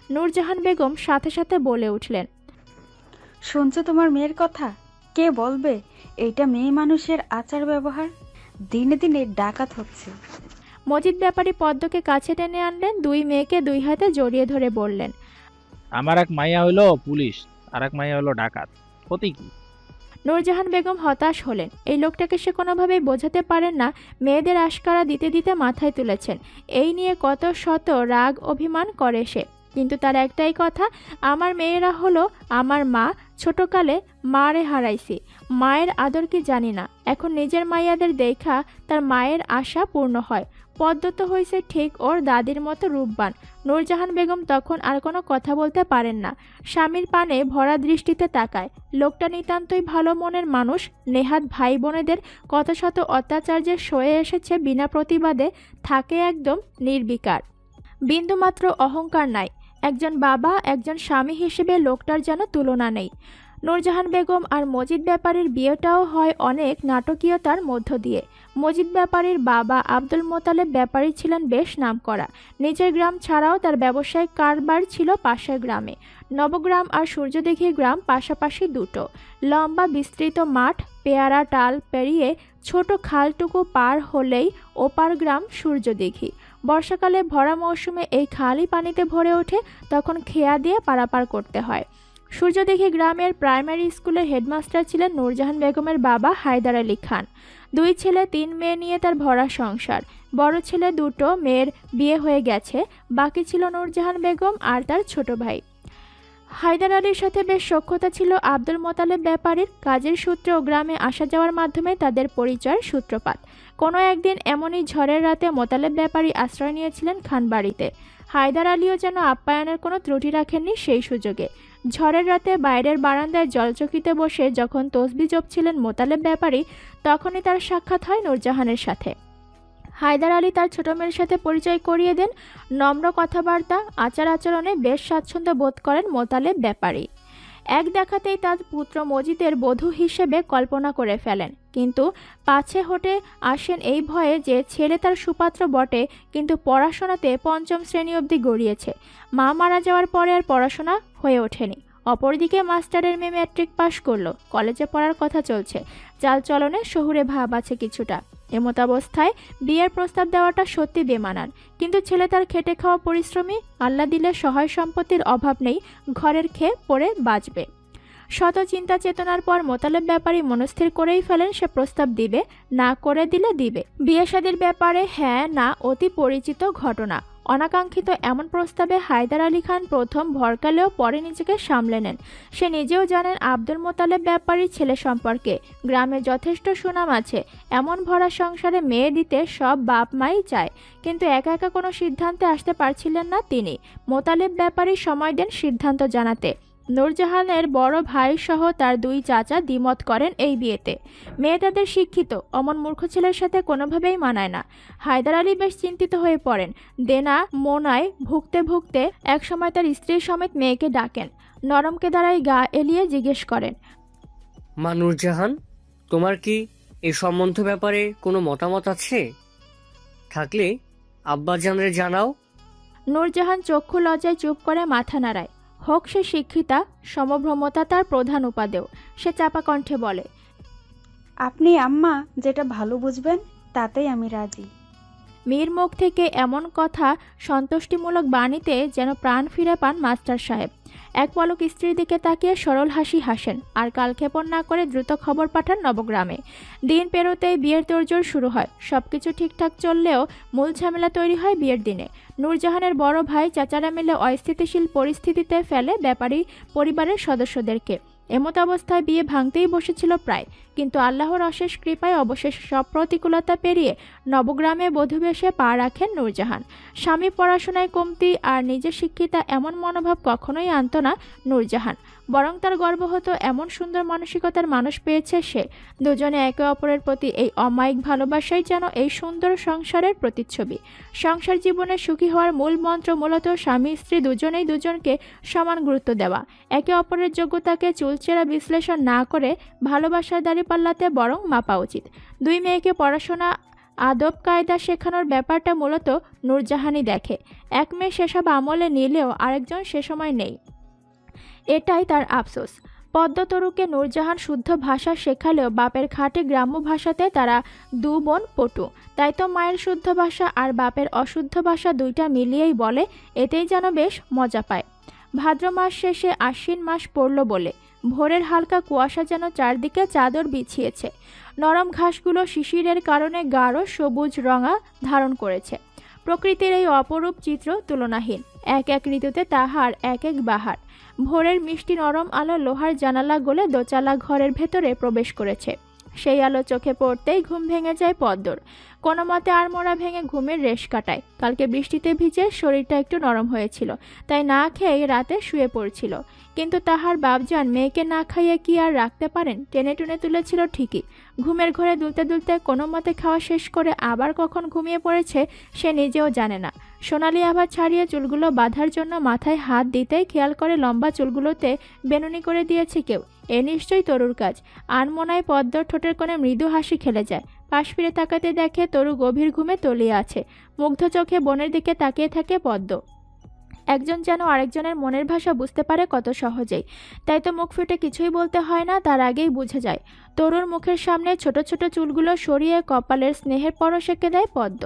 নূরজাহান বেগম সাথে সাথে বলে উঠলেন, শুনছো তোমার মেয়ের কথা? কে বলবে এইটা মেয়ে মানুষের আচার ব্যবহার? দিনে দিনে ডাকাত হচ্ছে। মজিদ ব্যাপারী পদ্মকে কাছে টেনে আনলেন, 2 মেয়েকে 2 হাতে জড়িয়ে ধরে বললেন, আমার এক মাইয়া হইলো পুলিশ আর এক মাইয়া হইলো ডাকাত, ক্ষতি কি? নূরজাহান বেগম হতাশ হলেন। এই লোকটাকে সে কোনোভাবেই বোঝাতে পারেন না মেয়েদের আশকারা দিতে দিতে মাথায় তুলেছেন। এই নিয়ে কত শত রাগ অভিমান করে সে, কিন্তু তার একটাই কথা, আমার মেয়েরা হলো আমার মা। ছোটকালে মারে হারাইছি, মায়ের আদর কি জানি না। এখন নিজের মাইয়াদের দেখা তার মায়ের আশা পূর্ণ হয়। পদ্ম তো হয়েছে ঠিক ওর দাদির মতো রূপবান। নূরজাহান বেগম তখন আর কোনো কথা বলতে পারেন না, স্বামীর পানে ভরা দৃষ্টিতে তাকায়। লোকটা নিতান্তই ভালো মনের মানুষ। নেহাত ভাই বোনেদের কত শত অত্যাচার যে সয়ে এসেছে বিনা প্রতিবাদে, থাকে একদম নির্বিকার, বিন্দুমাত্র অহংকার নাই। একজন বাবা, একজন স্বামী হিসেবে লোকটার যেন তুলনা নেই। নূরজাহান বেগম আর মজিদ ব্যাপারীর বিয়েটাও হয় অনেক নাটকীয়তার মধ্য দিয়ে। মজিদ ব্যাপারীর বাবা আব্দুল মোতালেব ব্যাপারী ছিলেন বেশ নামকরা। নিজের গ্রাম ছাড়াও তার ব্যবসায়িক কারবার ছিল পাশের গ্রামে। নবগ্রাম আর সূর্যদিঘি গ্রাম পাশাপাশি দুটো। লম্বা বিস্তৃত মাঠ, পেয়ারা টাল পেরিয়ে ছোট খালটুকু পার হলেই ওপার গ্রাম সূর্যদিঘি। বর্ষাকালে ভরা মৌসুমে এই খালই পানিতে ভরে ওঠে, তখন খেয়া দিয়ে পারাপার করতে হয়। সূর্যদিঘি গ্রামের প্রাইমারি স্কুলের হেডমাস্টার ছিলেন নূরজাহান বেগমের বাবা হায়দার আলী খান। 2 ছেলে 3 মেয়ে নিয়ে তার ভরা সংসার। বড় ছেলে দুটো, মেয়ের বিয়ে হয়ে গেছে, বাকি ছিল নূরজাহান বেগম আর তার ছোট ভাই। হায়দার আলীর সাথে বেশ সখ্যতা ছিল আব্দুল মোতালেব ব্যাপারীর। কাজের সূত্রে ও গ্রামে আসা যাওয়ার মাধ্যমে তাদের পরিচয়ের সূত্রপাত। কোনো একদিন এমনই ঝড়ের রাতে মোতালেব ব্যাপারী আশ্রয় নিয়েছিলেন খান বাড়িতে। হায়দার আলীও যেন আপ্যায়নের কোনো ত্রুটি রাখেননি সেই সুযোগে। ঝড়ের রাতে বাইরের বারান্দায় জলচকিতে বসে যখন তসবি জপছিলেন মোতালেব ব্যাপারী, তখনই তার সাক্ষাৎ হয় নূরজাহানের সাথে। হায়দার আলী তার ছোট মেয়ের সাথে পরিচয় করিয়ে দেন। নম্র কথাবার্তা, আচার আচরণে বেশ স্বাচ্ছন্দ্য বোধ করেন মোতালেব ব্যাপারী। এক দেখাতেই তার পুত্র মজিদের বধূ হিসেবে কল্পনা করে ফেলেন, কিন্তু পাছে হটে আসেন এই ভয়ে যে ছেলে তার সুপাত্র বটে, কিন্তু পড়াশোনাতে 5ম শ্রেণী অবধি গড়িয়েছে। মা মারা যাওয়ার পরে আর পড়াশোনা হয়ে ওঠেনি। অপরদিকে মাস্টারের মেয়ে ম্যাট্রিক পাশ করলো, কলেজে পড়ার কথা চলছে, চালচলনে শহুরে ভাব আছে কিছুটা। এমতাবস্থায় বিয়ের প্রস্তাব দেওয়াটা সত্যি বেমানান, কিন্তু ছেলে তার খেটে খাওয়া পরিশ্রমী, আল্লাহ দিলে সহায় সম্পত্তির অভাব নেই, ঘরের খেয়ে পড়ে বাঁচবে। শত চিন্তা চেতনার পর মোতালেব ব্যাপারী মনস্থির করেই ফেলেন সে প্রস্তাব দিবে, না করে দিলে দিবে। বিয়ে শাদীর ব্যাপারে হ্যাঁ না অতি পরিচিত ঘটনা। অনাকাঙ্ক্ষিত এমন প্রস্তাবে হায়দার আলী খান প্রথম ভরকালেও পরে নিজেকে সামলে নেন। সে নিজেও জানেন আব্দুল মোতালেব ব্যাপারীর ছেলে সম্পর্কে গ্রামে যথেষ্ট সুনাম আছে। এমন ভরা সংসারে মেয়ে দিতে সব বাপ মাই চায়, কিন্তু একা একা কোনো সিদ্ধান্তে আসতে পারছিলেন না তিনি। মোতালেব ব্যাপারী সময় দেন সিদ্ধান্ত জানাতে। নূরজাহানের বড় ভাই সহ তার 2 চাচা দ্বিমত করেন এই বিয়েতে। মেয়ে তাদের শিক্ষিত, অমন মূর্খ ছেলের সাথে কোনোভাবেই মানায় না। হায়দার আলী বেশ চিন্তিত হয়ে পড়েন। দেনা মোনায় ভুগতে ভুগতে একসময় তার স্ত্রী সমেত মেয়েকে ডাকেন। নরমকে দাঁড়াই গা এলিয়ে জিজ্ঞেস করেন, মা নূরজাহান, তোমার কি এই সম্বন্ধ ব্যাপারে কোনো মতামত আছে? থাকলে আব্বাজানরে জানাও। নূরজাহান চক্ষু লজ্জায় চুপ করে মাথা নাড়ায়। হোক সে শিক্ষিতা, সমভ্রমতা তার প্রধান উপাদেয়। সে চাপা কণ্ঠে বলে, আপনি আম্মা যেটা ভালো বুঝবেন তাতেই আমি রাজি। মেয়ের মুখ থেকে এমন কথা সন্তুষ্টিমূলক বাণীতে যেন প্রাণ ফিরে পান মাস্টার সাহেব। এক পলক স্ত্রীর দিকে তাকিয়ে সরল হাসি হাসেন, আর কালক্ষেপণ না করে দ্রুত খবর পাঠান নবগ্রামে। দিন পেরোতেই বিয়ের তোড়জোড় শুরু হয়। সবকিছু ঠিকঠাক চললেও মূল ঝামেলা তৈরি হয় বিয়ের দিনে। নূরজাহানের বড় ভাই চাচারা মিলে অস্থিতিশীল পরিস্থিতিতে ফেলে ব্যাপারী পরিবারের সদস্যদেরকে। এমতাবস্থায় বিয়ে ভাঙতেই বসেছিল প্রায়, কিন্তু আল্লাহর অশেষ কৃপায় অবশেষে সব প্রতিকূলতা পেরিয়ে নবগ্রামে বধূবেশে পা রাখেন নূরজাহান। স্বামী পড়াশোনায় কমতি আর নিজে শিক্ষিতা এমন মনোভাব কখনোই আনত না নূরজাহান, বরং তার গর্ব হতো এমন সুন্দর মানসিকতার মানুষ পেয়েছে সে। দুজনে একে অপরের প্রতি এই অমায়িক ভালোবাসাই যেন এই সুন্দর সংসারের প্রতিচ্ছবি। সংসার জীবনে সুখী হওয়ার মূল মন্ত্র মূলত স্বামী স্ত্রী দুজনেই দুজনকে সমান গুরুত্ব দেওয়া, একে অপরের যোগ্যতাকে চুলচেরা বিশ্লেষণ না করে ভালোবাসার দাঁড়িপাল্লাতে বরং মাপা উচিত। 2 মেয়েকে পড়াশোনা আদব কায়দা শেখানোর ব্যাপারটা মূলত নূরজাহানই দেখে। এক মেয়ে সেসব আমলে নিলেও আরেকজন সে সময় নেই, এটাই তার আফসোস। পদ্মতরুকে নূরজাহান শুদ্ধ ভাষা শেখালেও বাপের খাঁটি গ্রাম্য ভাষাতে তারা 2 বোন পটু। তাই তো মায়ের শুদ্ধ ভাষা আর বাপের অশুদ্ধ ভাষা 2টা মিলিয়েই বলে, এতেই যেন বেশ মজা পায়। ভাদ্র মাস শেষে আশ্বিন মাস পড়ল বলে ভোরের হালকা কুয়াশা যেন চারদিকে চাদর বিছিয়েছে। নরম ঘাসগুলো শিশিরের কারণে গাঢ় সবুজ রঙা ধারণ করেছে। প্রকৃতির এই অপরূপ চিত্র তুলনাহীন। এক এক ঋতুতে তাহার এক এক বাহার। ভোরের মিষ্টি নরম আলো লোহার জানালা গলে দোচালা ঘরের ভেতরে প্রবেশ করেছে। সেই আলো চোখে পড়তেই ঘুম ভেঙে যায় পদ্মর। কোনো মতে আড়মোড়া ভেঙে ঘুমের রেশ কাটায়। কালকে বৃষ্টিতে ভিজে শরীরটা একটু নরম হয়েছিল, তাই না খেয়ে রাতে শুয়ে পড়ছিল। কিন্তু তাহার বাপজান মেয়েকে না খাইয়ে কি আর রাখতে পারেন? টেনে টুনে তুলেছিল ঠিকই। ঘুমের ঘরে দুলতে দুলতে কোনো মতে খাওয়া শেষ করে আবার কখন ঘুমিয়ে পড়েছে সে নিজেও জানে না। সোনালি আবার ছাড়িয়ে চুলগুলো বাঁধার জন্য মাথায় হাত দিতেই খেয়াল করে লম্বা চুলগুলোতে বেনুনি করে দিয়েছে কেউ। এ নিশ্চয়ই তরুর কাজ। আনমনায় পদ্মর ঠোঁটের কোণে মৃদু হাসি খেলে যায়। পাশ ফিরে তাকাতে দেখে তরু গভীর ঘুমে তলিয়ে আছে। মুগ্ধ চোখে বোনের দিকে তাকিয়ে থাকে পদ্ম। একজন যেন আরেকজনের মনের ভাষা বুঝতে পারে কত সহজেই। তাই তো মুখ ফুটে কিছুই বলতে হয় না, তার আগেই বুঝে যায়। তরুর মুখের সামনে ছোট ছোট চুলগুলো সরিয়ে কপালের স্নেহের পরশ এঁকে দেয় পদ্ম।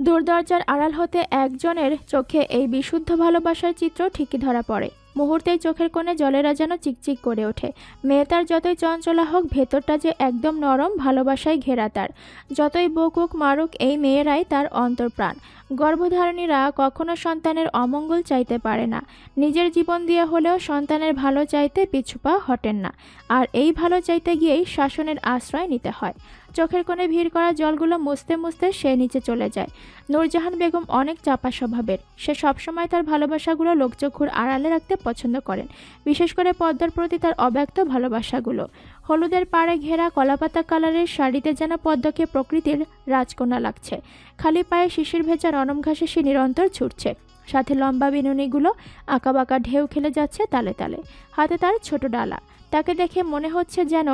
দূরদরজার আড়াল হতে একজনের চোখে এই বিশুদ্ধ ভালোবাসার চিত্র ঠিকই ধরা পড়ে। মুহূর্তেই চোখের কোণে জলেরা যেন চিকচিক করে ওঠে। মেয়েটার যতই চঞ্চলা হোক, ভেতরটা যে একদম নরম, ভালোবাসায় ঘেরা তার। যতই বকুক মারুক, এই মেয়েরাই তার অন্তর্প্রাণ। গর্ভধারণীরা কখনো সন্তানের অমঙ্গল চাইতে পারে না, নিজের জীবন দিয়ে হলেও সন্তানের ভালো চাইতে পিছুপা হটেন না। আর এই ভালো চাইতে গিয়েই শাসনের আশ্রয় নিতে হয়। চোখের কোণে ভিড় করা জলগুলো মুছতে মুছতে সে নিচে চলে যায়। নূরজাহান বেগম অনেক চাপা স্বভাবের। সে সবসময় তার ভালোবাসাগুলো লোকচক্ষুর আড়ালে রাখতে পছন্দ করেন, বিশেষ করে পদ্মার প্রতি তার অব্যক্ত ভালোবাসাগুলো। হলুদের পাড়ে ঘেরা কলাপাতা কালারের শাড়িতে যেন পদ্মকে প্রকৃতির রাজকন্যা লাগছে। খালি পায়ে শিশির ভেজা নরম ঘাসে সে নিরন্তর ছুটছে, সাথে লম্বা বিনুনিগুলো আঁকাবাঁকা ঢেউ খেলে যাচ্ছে তালে তালে। হাতে তার ছোট ডালা। তাকে দেখে মনে হচ্ছে যেন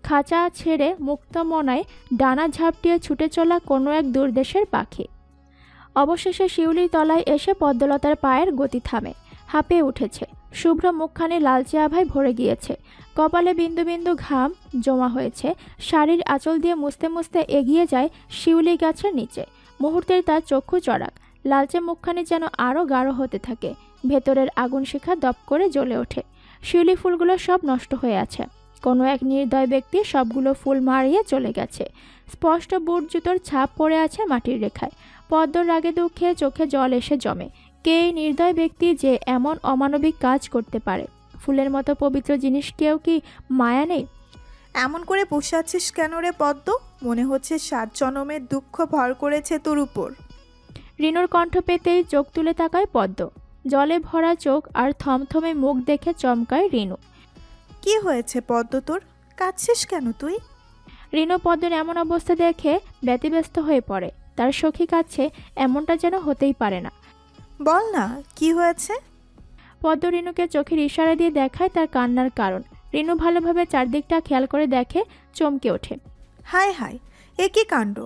খাঁচা ছেড়ে মুক্ত মনায় ডানা ঝাপটিয়ে ছুটে চলা কোনো এক দূরদেশের পাখি। অবশেষে শিউলির তলায় এসে পদ্মলতার পায়ের গতি থামে। হাঁপিয়ে উঠেছে, শুভ্র মুখখানি লালচে আভায় ভরে গিয়েছে, কপালে বিন্দু বিন্দু ঘাম জমা হয়েছে। শাড়ির আঁচল দিয়ে মুছতে মুছতে এগিয়ে যায় শিউলি গাছের নিচে। মুহূর্তের তার চক্ষু চড়াক, লালচে মুখখানি যেন আরও গাঢ় হতে থাকে। ভেতরের আগুন শিখা দপ করে জ্বলে ওঠে। শিউলি ফুলগুলো সব নষ্ট হয়ে আছে। কোনো এক নির্দয় ব্যক্তি সবগুলো ফুল মারিয়ে চলে গেছে। স্পষ্ট বুট জুতোর ছাপ পড়ে আছে মাটির রেখায়। পদ্মর রাগে দুঃখে চোখে জল এসে জমে। কে এই নির্দয় ব্যক্তি যে এমন অমানবিক কাজ করতে পারে? ফুলের মতো পবিত্র জিনিসকেও কি মায়া নেই? এমন করে বসে আছিস কেন রে পদ্ম? মনে হচ্ছে 7 জনমের দুঃখ ভর করেছে তোর উপর। রিনুর কণ্ঠ পেতেই চোখ তুলে তাকায় পদ্ম। জলে ভরা চোখ আর থমথমে মুখ দেখে চমকায় রিনু। কি হয়েছে পদ্ম তোর? কাঁদছিস কেন তুই? রিনু পদ্মের এমন অবস্থা দেখে ব্যতিব্যস্ত হয়ে পড়ে। তার সখী কাছে এমনটা যেন হতেই পারে না। বল না কি হয়েছে? পদ্ম রিনুকে চোখের ইশারা দিয়ে দেখায় তার কান্নার কারণ। রিনু ভালোভাবে চারদিকটা খেয়াল করে দেখে, চমকে ওঠে। হায় হায়, এ কি কাণ্ড!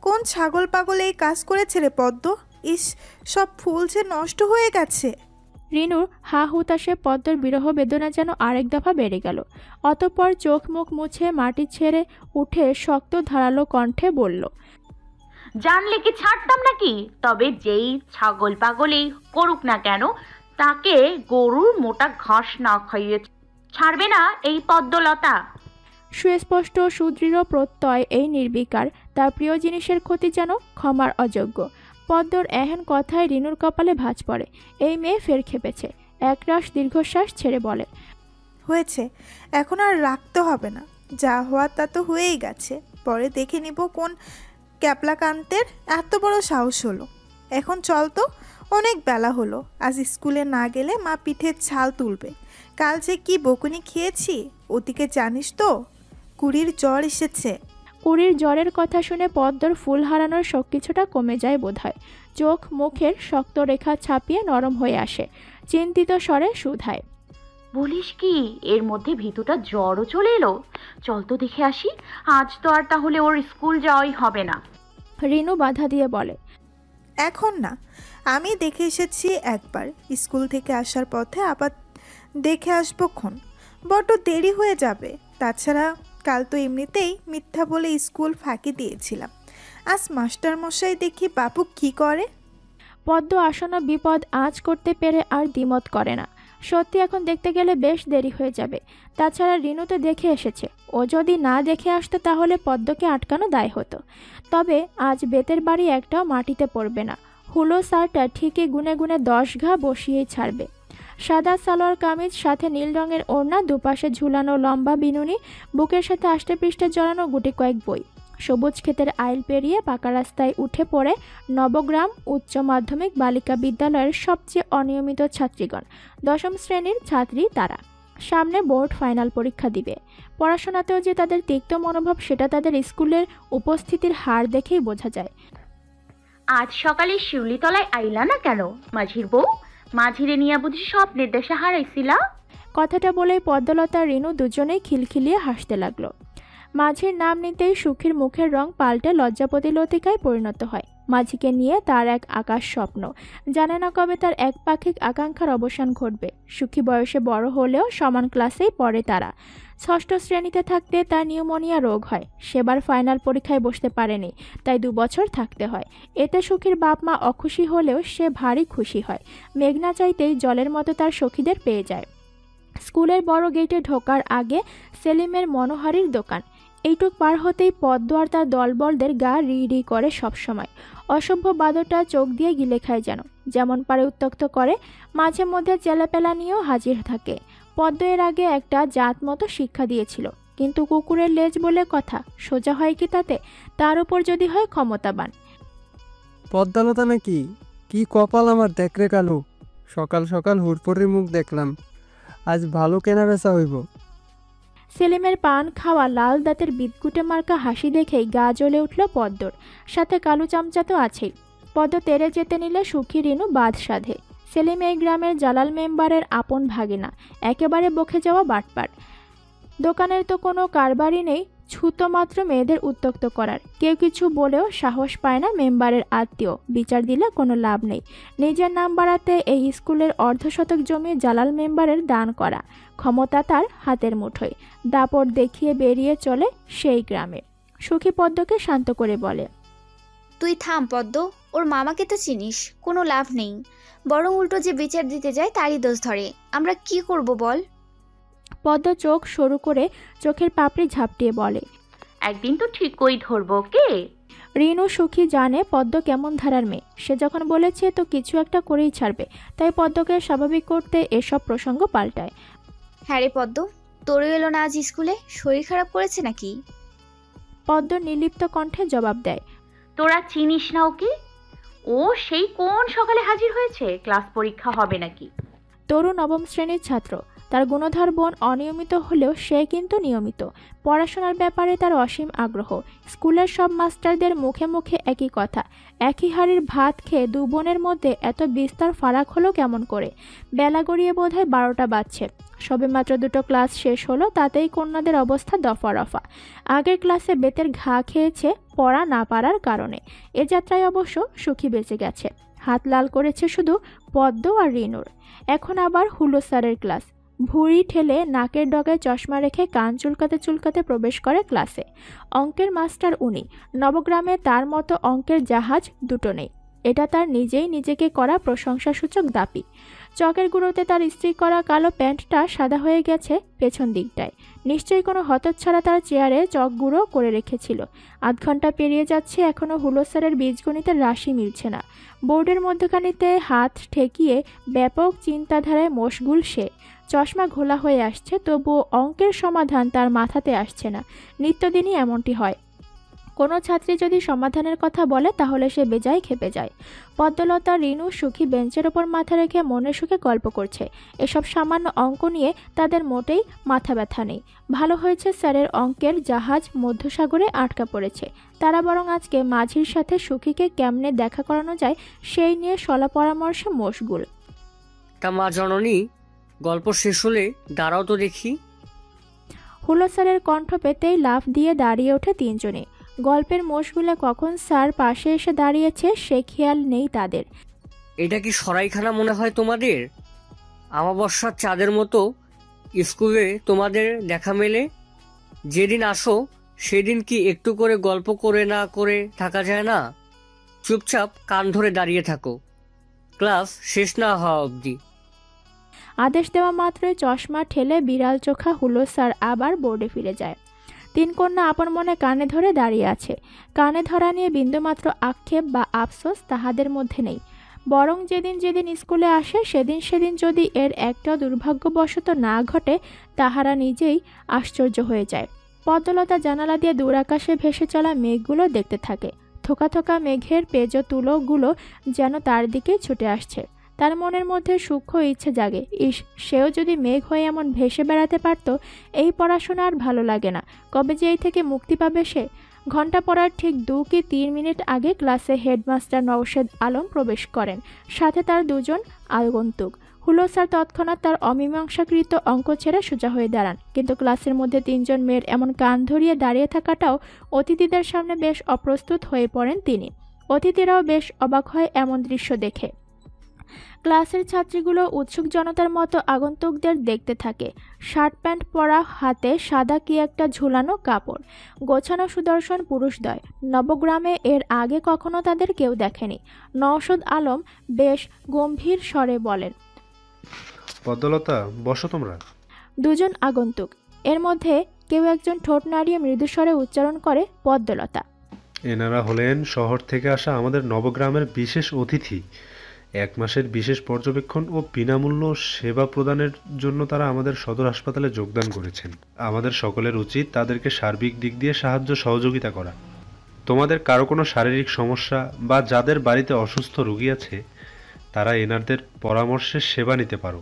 কোন ছাগল পাগল এই কাজ করেছে রে পদ্ম? ইস, সব ফুল যে নষ্ট হয়ে গেছে। রিনুর হা হুতাশে পদ্মর বিরহ বেদনা যেন আরেক দফা বেড়ে গেল। অতঃপর চোখ মুখ মুছে মাটি ছেড়ে উঠে শক্ত ধারালো কণ্ঠে বলল, জানলে কি ছাড়তাম নাকি? তবে যেই ছাগল পাগলেই করুক না কেন, তাকে গরুর মোটা ঘাস না খাইয়ে ছাড়বে না এই পদ্মলতা। সুস্পষ্ট সুদৃঢ় প্রত্যয় এই নির্বিকার। তার প্রিয় জিনিসের ক্ষতি যেন ক্ষমার অযোগ্য। পদ্মর এহেন কথায় রিনুর কপালে ভাঁজ পড়ে। এই মেয়ে ফের খেপেছে। একরাশ দীর্ঘশ্বাস ছেড়ে বলে, হয়েছে, এখন আর রাখতে হবে না। যা হওয়ার তা তো হয়েই গেছে। পরে দেখে নিব কোন ক্যাপলাকান্তের এত বড় সাহস হলো। এখন চল তো, অনেক বেলা হলো। আজ স্কুলে না গেলে মা পিঠের ছাল তুলবে। কাল যে কি বকুনি খেয়েছি, ওদিকে জানিস তো? কুড়ির জ্বর এসেছে। কুড়ির জ্বরের কথা শুনে পদ্মর ফুল হারানোর শোক কিছুটা কমে যায় বোধহয়। চোখ মুখের শক্ত রেখা ছাপিয়ে নরম হয়ে আসে। চিন্তিত স্বরে শুধায়, বলিস কি, এর মধ্যে ভিতুটা জ্বরও চলে এলো? চল তো দেখে আসি। আজ তো আর তাহলে ওর স্কুল যাওয়াই হবে না। রিনু বাধা দিয়ে বলে, এখন না, আমি দেখে এসেছি একবার। স্কুল থেকে আসার পথে আবার দেখে আসবো ক্ষণ। বড্ড দেরি হয়ে যাবে। তাছাড়া কাল তো এমনিতেই মিথ্যা বলে স্কুল ফাঁকি দিয়েছিলাম। আজ মাস্টারমশাই দেখি বাপু কি করে। পদ্ম আসন্ন বিপদ আঁচ করতে পেরে আর দ্বিমত করে না। সত্যি এখন দেখতে গেলে বেশ দেরি হয়ে যাবে। তাছাড়া রিনু তো দেখে এসেছে। ও যদি না দেখে আসতো তাহলে পদ্মকে আটকানো দায় হতো। তবে আজ বেতের বাড়ি একটাও মাটিতে পড়বে না। হুলো সারটা ঠিকই গুনে গুনে 10 ঘা বসিয়েই ছাড়বে। সাদা সালোয়ার কামিজ, সাথে নীল রঙের ওড়না, দুপাশে ঝুলানো লম্বা বিনুনি, বুকের সাথে আষ্টে পৃষ্ঠে জড়ানো গুটি কয়েক বই। সবুজ ক্ষেতের আইল পেরিয়ে পাকা রাস্তায় উঠে পড়ে নবগ্রাম উচ্চ মাধ্যমিক বালিকা বিদ্যালয়ের সবচেয়ে অনিয়মিত ছাত্রীগণ। 10ম শ্রেণীর ছাত্রী তারা। সামনে বোর্ড ফাইনাল পরীক্ষা দিবে। পড়াশোনাতেও যে তাদের তিক্ত মনোভাব, সেটা তাদের স্কুলের উপস্থিতির হার দেখেই বোঝা যায়। আজ সকালে শিউলিতলায় আইলা না কেন মাঝির বউ? মাঝিরে নিয়া বুঝি স্বপ্নের দেশে হারাইছিলা? কথাটা বলেই পদ্মলতা রিনু দুজনেই খিলখিলিয়ে হাসতে লাগলো। মাঝির নাম নিতেই সুখীর মুখের রং পাল্টে লজ্জাপতি লতিকায় পরিণত হয়। মাঝিকে নিয়ে তার এক আকাশ স্বপ্ন। জানে না কবে তার এক পাক্ষিক আকাঙ্ক্ষার অবসান ঘটবে। সুখী বয়সে বড় হলেও সমান ক্লাসেই পড়ে তারা। ষষ্ঠ শ্রেণীতে থাকতে তার নিউমোনিয়া রোগ হয়। সেবার ফাইনাল পরীক্ষায় বসতে পারেনি, তাই 2 বছর থাকতে হয়। এতে সুখীর বাপ মা অখুশি হলেও সে ভারী খুশি হয়। মেঘনা চাইতেই জলের মতো তার সখীদের পেয়ে যায়। স্কুলের বড় গেটে ঢোকার আগে সেলিমের মনোহারীর দোকান। এইটুক পার হতেই পদ্ম আর তার দলবলদের গা রি রি করে সবসময়। অসভ্য বাদরটা চোখ দিয়ে গিলে খায় যেমন পারে উত্ত্যক্ত করে। মাঝে মধ্যে চেলাপেলা নিয়েও হাজির থাকে। পদ্ম এর আগে একটা জাত মতো শিক্ষা দিয়েছিল, কিন্তু কুকুরের লেজ বলে কথা, সোজা হয় কি তাতে? তার উপর যদি হয় ক্ষমতাবান। পদ্মালতা নাকি? কি কপাল আমার, দেখরে কালু। সকাল সকাল হুড়পড়ির মুখ দেখলাম, আজ ভালো কেনা বেচা হইব। সেলিমের পান খাওয়া লাল দাঁতের বিদকুটে মার্কা হাসি দেখেই গা জ্বলে উঠল পদ্মর। সাথে কালু চামচা তো আছেই। পদ্ম তেরে যেতে নিলে সুখী রিনু বাদ সাধে। সেলিম এই গ্রামের জালাল মেম্বারের আপন ভাগিনা, একেবারে বকে যাওয়া বাটপার। দোকানের তো কোনো কারবারই নেই, ছুতো মাত্র মেয়েদের উত্ত্যক্ত করার। কেউ কিছু বলেও সাহস পায় না মেম্বারের আত্মীয়, বিচার দিলে কোনো লাভ নেই। নিজের নাম বাড়াতে এই স্কুলের অর্ধশতক জমি জালাল মেম্বারের দান করা। ক্ষমতা তার হাতের মুঠোয়। দাপট দেখিয়ে বেরিয়ে চলে সেই গ্রামে। সুখী পদ্মকে শান্ত করে বলে, তুই থাম পদ্ম, ওর মামাকে তো চিনিস, কোনো লাভ নেই। বরং উল্টো যে বিচার দিতে যায় তারই দোষ ধরে। আমরা কি করব বল? পদ্ম চোখ সরু করে চোখের পাপড়ি ঝাপটিয়ে বলে, একদিন তো ঠিকই ধরবো কে। রিনু সুখী জানে পদ্ম কেমন ধারার মেয়ে। সে যখন বলেছে তো কিছু একটা করেই ছাড়বে, তাই পদ্মকে স্বাভাবিক করতে এসব প্রসঙ্গ পাল্টায়। হ্যাঁ রে পদ্ম, তোর এলো না আজ স্কুলে? শরীর খারাপ করেছে নাকি? পদ্ম নির্লিপ্ত কণ্ঠে জবাব দেয়, তোরা চিনিস না ওকে? ও সেই কোন সকালে হাজির হয়েছে, ক্লাস পরীক্ষা হবে নাকি। তরু 9ম শ্রেণীর ছাত্র। তার গুণধর বোন অনিয়মিত হলেও সে কিন্তু নিয়মিত। পড়াশোনার ব্যাপারে তার অসীম আগ্রহ। স্কুলের সব মাস্টারদের মুখে মুখে একই কথা। একই হাড়ির ভাত খেয়ে 2 বোনের মধ্যে এত বিস্তর ফারাক হলো কেমন করে? বেলা গড়িয়ে বোধহয় 12টা বাজছে। সবেমাত্র 2টো ক্লাস শেষ হলো, তাতেই কন্যাদের অবস্থা দফা রফা। আগের ক্লাসে বেতের ঘা খেয়েছে পড়া না পারার কারণে। এ যাত্রায় অবশ্য সুখী বেঁচে গেছে। হাত লাল করেছে শুধু পদ্ম আর রিনুর। এখন আবার হুলো স্যারের ক্লাস। ভুঁড়ি ঠেলে নাকের ডগায় চশমা রেখে কান চুলকাতে চুলকাতে প্রবেশ করে ক্লাসে। অঙ্কের মাস্টার উনি। নবগ্রামে তার মতো অঙ্কের জাহাজ 2টো নেই। এটা তার নিজেই নিজেকে করা প্রশংসাসূচক দাবি। চকের গুঁড়োতে তার ইস্ত্রি করা কালো প্যান্টটা সাদা হয়ে গেছে পেছন দিকটায়। নিশ্চয়ই কোনো হতচ্ছাড়া তার চেয়ারে চক গুঁড়ো করে রেখেছিল। 8 ঘন্টা পেরিয়ে যাচ্ছে, এখনও হুলো স্যারের বীজগণিতের রাশি মিলছে না। বোর্ডের মধ্যখানিতে হাত ঠেকিয়ে ব্যাপক চিন্তাধারায় মশগুল সে। চশমা ঘোলা হয়ে আসছে, তবুও অঙ্কের সমাধান তার মাথাতে আসছে না। নিত্যদিনই এমনটি হয়। কোনো ছাত্রী যদি সমাধানের কথা বলে তাহলে সে বেজায় খেপে যায়। পদ্মলতা, রিনু, সুখী বেঞ্চের ওপর মাথা রেখে মনে সুখে গল্প করছে। এসব সামান্য অঙ্ক নিয়ে তাদের মোটেই মাথা ব্যথা নেই। ভালো হয়েছে স্যারের অঙ্কের জাহাজ মধ্যসাগরে আটকা পড়েছে। তারা বরং আজকে মাঝির সাথে সুখীকে কেমনে দেখা করানো যায় সেই নিয়ে সলা পরামর্শে মশগুল। তা মা জননী, গল্প শেষ হলে দাঁড়াও তো দেখি। হুলো স্যারের কণ্ঠ পেতেই লাফ দিয়ে দাঁড়িয়ে ওঠে 3 জনে। গল্পের মশগুলে কখন স্যার পাশে এসে দাঁড়িয়েছে সে খেয়াল নেই তাদের। এটা কি সরাইখানা মনে হয় তোমাদের? আমাবস্যার চাঁদের মতো স্কুলে তোমাদের দেখা মেলে। যেদিন আসো সেদিন কি একটু করে গল্প করে না করে থাকা যায় না? চুপচাপ কান ধরে দাঁড়িয়ে থাকো, ক্লাস শেষ না হওয়া অবধি। আদেশ দেওয়া মাত্রই চশমা ঠেলে বিড়াল চোখা হুলো স্যার আবার বোর্ডে ফিরে যায়। 3 কন্যা আপন মনে কানে ধরে দাঁড়িয়ে আছে। কানে ধরা নিয়ে বিন্দুমাত্র আক্ষেপ বা আফসোস তাহাদের মধ্যে নেই। বরং যেদিন যেদিন স্কুলে আসে সেদিন সেদিন যদি এর একটা দুর্ভাগ্যবশত না ঘটে তাহারা নিজেই আশ্চর্য হয়ে যায়। পদ্মলতা জানালা দিয়ে দূর আকাশে ভেসে চলা মেঘগুলো দেখতে থাকে। থোকা থোকা মেঘের পেজ তুলোগুলো যেন তার দিকেই ছুটে আসছে। তার মনের মধ্যে সূক্ষ্ম ইচ্ছে জাগে, ইস, সেও যদি মেঘ হয়ে এমন ভেসে বেড়াতে পারত। এই পড়াশোনা আর ভালো লাগে না, কবে যে এই থেকে মুক্তি পাবে সে। ঘন্টা পড়ার ঠিক 2 কি 3 মিনিট আগে ক্লাসে হেডমাস্টার নওশেদ আলম প্রবেশ করেন, সাথে তার 2 জন আগন্তুক। হুলো স্যার তৎক্ষণাৎ তার অমীমাংসাকৃত অঙ্ক ছেড়ে সোজা হয়ে দাঁড়ান, কিন্তু ক্লাসের মধ্যে 3 জন মেয়ের এমন কান ধরিয়ে দাঁড়িয়ে থাকাটাও অতিথিদের সামনে বেশ অপ্রস্তুত হয়ে পড়েন তিনি। অতিথিরাও বেশ অবাক হয় এমন দৃশ্য দেখে। ক্লাসের ছাত্রীগুলো উৎসুক জনতার মতো আগন্তুকদের দেখতে থাকে। শার্ট প্যান্ট পরা, হাতে সাদা কি একটা ঝুলানো কাপড়, গোছানো সুদর্শন পুরুষদ্বয়। নবগ্রামে এর আগে কখনো তাদের কেউ দেখেনি। নওশাদ আলম বেশ গম্ভীর স্বরে বলেন, পদ্মলতা, বসো তোমরা। দুজন আগন্তুক, এর মধ্যে কেউ একজন ঠোঁট নাড়িয়ে মৃদুস্বরে উচ্চারণ করে পদ্মলতা। এনারা হলেন শহর থেকে আসা আমাদের নবগ্রামের বিশেষ অতিথি। 1 মাসের বিশেষ পর্যবেক্ষণ ও বিনামূল্য সেবা প্রদানের জন্য তারা আমাদের সদর হাসপাতালে যোগদান করেছেন। আমাদের সকলের উচিত তাদেরকে সার্বিক দিক দিয়ে সাহায্য সহযোগিতা করা। তোমাদের কারো কোনো শারীরিক সমস্যা বা যাদের বাড়িতে অসুস্থ রোগী আছে, তারা এনারদের পরামর্শের সেবা নিতে পারো।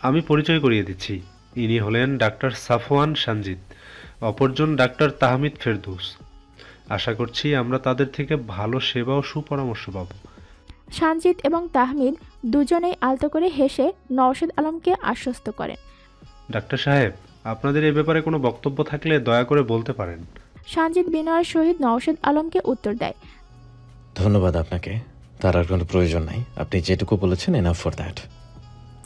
আমি পরিচয় করিয়ে দিচ্ছি, ইনি হলেন ডাক্তার সাফওয়ান সানজিদ, অপরজন ডাক্তার তাহমিদ ফেরদৌস। আশা করছি আমরা তাদের থেকে ভালো সেবা ও সুপরামর্শ পাব। সানজিদ এবং তাহমিদ দুজনেই আলতো করে হেসে নওশাদ আলমকে আশ্বস্ত করেন। ডাক্তার সাহেব, আপনাদের এ ব্যাপারে কোনো বক্তব্য থাকলে দয়া করে বলতে পারেন। সানজিদ বিনয়ের সহিত নওশাদ আলমকে উত্তর দেয়, ধন্যবাদ আপনাকে, তার আর কোনো প্রয়োজন নাই, আপনি যেটুকু বলেছেন এনাফ ফর দ্যাট।